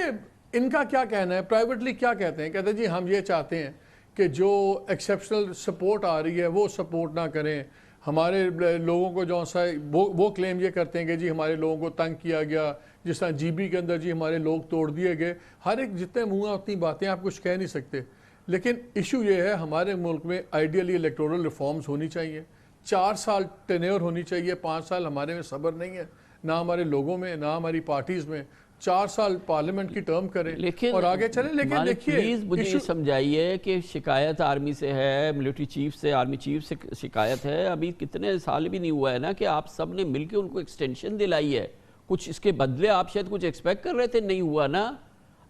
ان کا کیا کہنا ہے، پرائیویٹلی کیا کہتے ہیں، کہتے ہیں جی ہم یہ چاہتے ہیں کہ جو ایکسیپشنل سپورٹ آ رہی ہے وہ سپورٹ نہ کریں. ہمارے لوگوں کو جو سا وہ کلیم یہ کرتے ہیں کہ جی ہمارے لوگوں کو تنگ کیا گیا، جس طرح جی بی کے اندر جی ہمارے لوگ توڑ دیے گئے. ہر ایک جتنے منہ اتنی باتیں آپ کچھ کہہ نہیں سکتے. لیکن ایشو یہ ہے ہمارے ملک میں آئیڈیلی الیکٹورل ریفارمز ہونی چاہیے، 4 سال ٹینیور ہونی چاہیے. 5 سال ہمارے میں صبر نہیں ہے، نہ ہمارے لوگوں میں، نہ ہماری پارٹیز میں. 4 سال پارلیمنٹ کی ٹرم کریں اور آگے چلیں. لیکن دیکھیے پلیز مجھے یہ سمجھائیے کہ شکایت آرمی سے ہے، ملٹری چیف سے، آرمی چیف سے شکایت ہے. ابھی کتنے سال بھی نہیں ہوا ہے نا کہ آپ سب نے مل کے ان کو ایکسٹینشن دلائی ہے. کچھ اس کے بدلے آپ شاید کچھ ایکسپیکٹ کر رہے تھے، نہیں ہوا نا.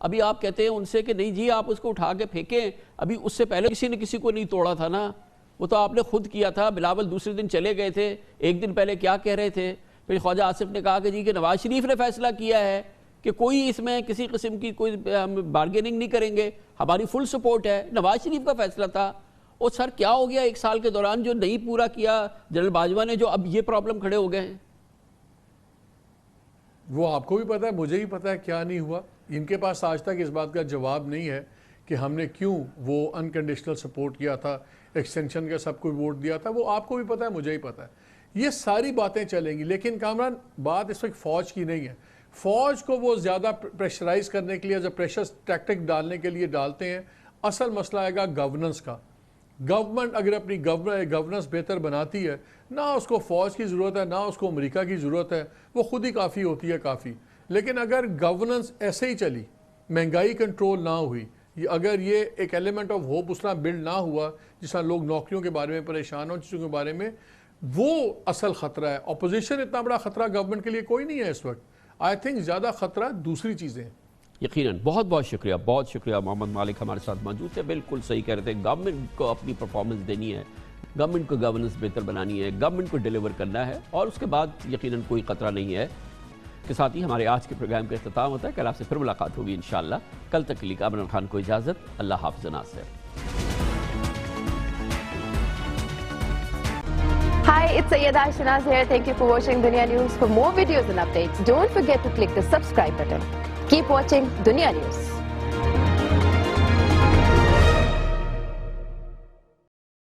ابھی آپ کہتے ہیں ان سے کہ نہیں جی آپ اس کو اٹھا کے پھینکیں. ابھی اس سے پہلے کسی نے کسی کو نہیں توڑا تھا نا، وہ تو آپ نے خود کیا تھا. بلاول دوسرے دن چلے گئے تھے، 1 دن پہلے کیا کہہ رہے تھے؟ پھر خواجہ آصف نے کہا کہ جی کہ نواز شریف نے فیصلہ کیا ہے کہ کوئی اس میں کسی قسم کی کوئی ہم بارگیننگ نہیں کریں گے، ہماری فل سپورٹ ہے. نواز شریف کا فیصلہ تھا. اور سر کیا ہو گیا 1 سال کے دوران جو نہیں پورا کیا جنرل باجوہ نے، جو اب یہ پرابلم کھڑے ہو گئے ہیں؟ وہ آپ کو بھی پتا ہے، مجھے بھی پتا ہے کیا نہیں ہوا. ان کے پاس آج تک اس بات کا جواب نہیں ہے کہ ہم نے کیوں وہ انکنڈیشنل سپورٹ کیا تھا، ایکسٹینشن کا سب کو ووٹ دیا تھا. وہ آپ کو بھی پتا ہے، مجھے ہی پتا ہے. یہ ساری باتیں چلیں گی. لیکن کامران بات اس وقت فوج کی نہیں ہے. فوج کو وہ زیادہ پریشرائز کرنے کے لیے، جب پریشر ٹیکٹک ڈالنے کے لیے ڈالتے ہیں. اصل مسئلہ آئے گا گورننس کا. گورنمنٹ اگر اپنی گورننس بہتر بناتی ہے، نہ اس کو فوج کی ضرورت ہے، نہ اس کو امریکہ کی ضرورت ہے، وہ خود ہی کافی ہوتی ہے کافی. لیکن اگر گورننس ایسے ہی چلی، مہنگائی کنٹرول نہ ہوئی، اگر یہ ایک ایلیمنٹ آف ہوپ اس طرح بلڈ نہ ہوا جس طرح لوگ نوکریوں کے بارے میں پریشان ہوں، چیزوں کے بارے میں، وہ اصل خطرہ ہے. اپوزیشن اتنا بڑا خطرہ گورنمنٹ کے لیے کوئی نہیں ہے اس وقت. آئی تھنک زیادہ خطرہ دوسری چیزیں ہیں. یقیناً. بہت بہت شکریہ، بہت شکریہ. محمد مالک ہمارے ساتھ موجود تھے. بالکل صحیح کہہ رہے تھے. گورنمنٹ کو اپنی پرفارمنس دینی ہے، گورنمنٹ کو گورننس بہتر بنانی ہے، گورنمنٹ کو ڈیلیور کرنا ہے، اور اس کے بعد یقیناً کوئی خطرہ نہیں ہے. کے ساتھ ہی ہمارے آج کے پروگرام کا اختتام ہوتا ہے. کل آپ سے پھر ملاقات ہوگی انشاءاللہ. کل تک کے لیے کامران خان کو اجازت. اللہ حافظ و ناصر. Hi, it's Sayyeda Shanaz here. Thank you for watching Dunya News. For more videos and updates, don't forget to click the subscribe button. Keep watching Dunya News.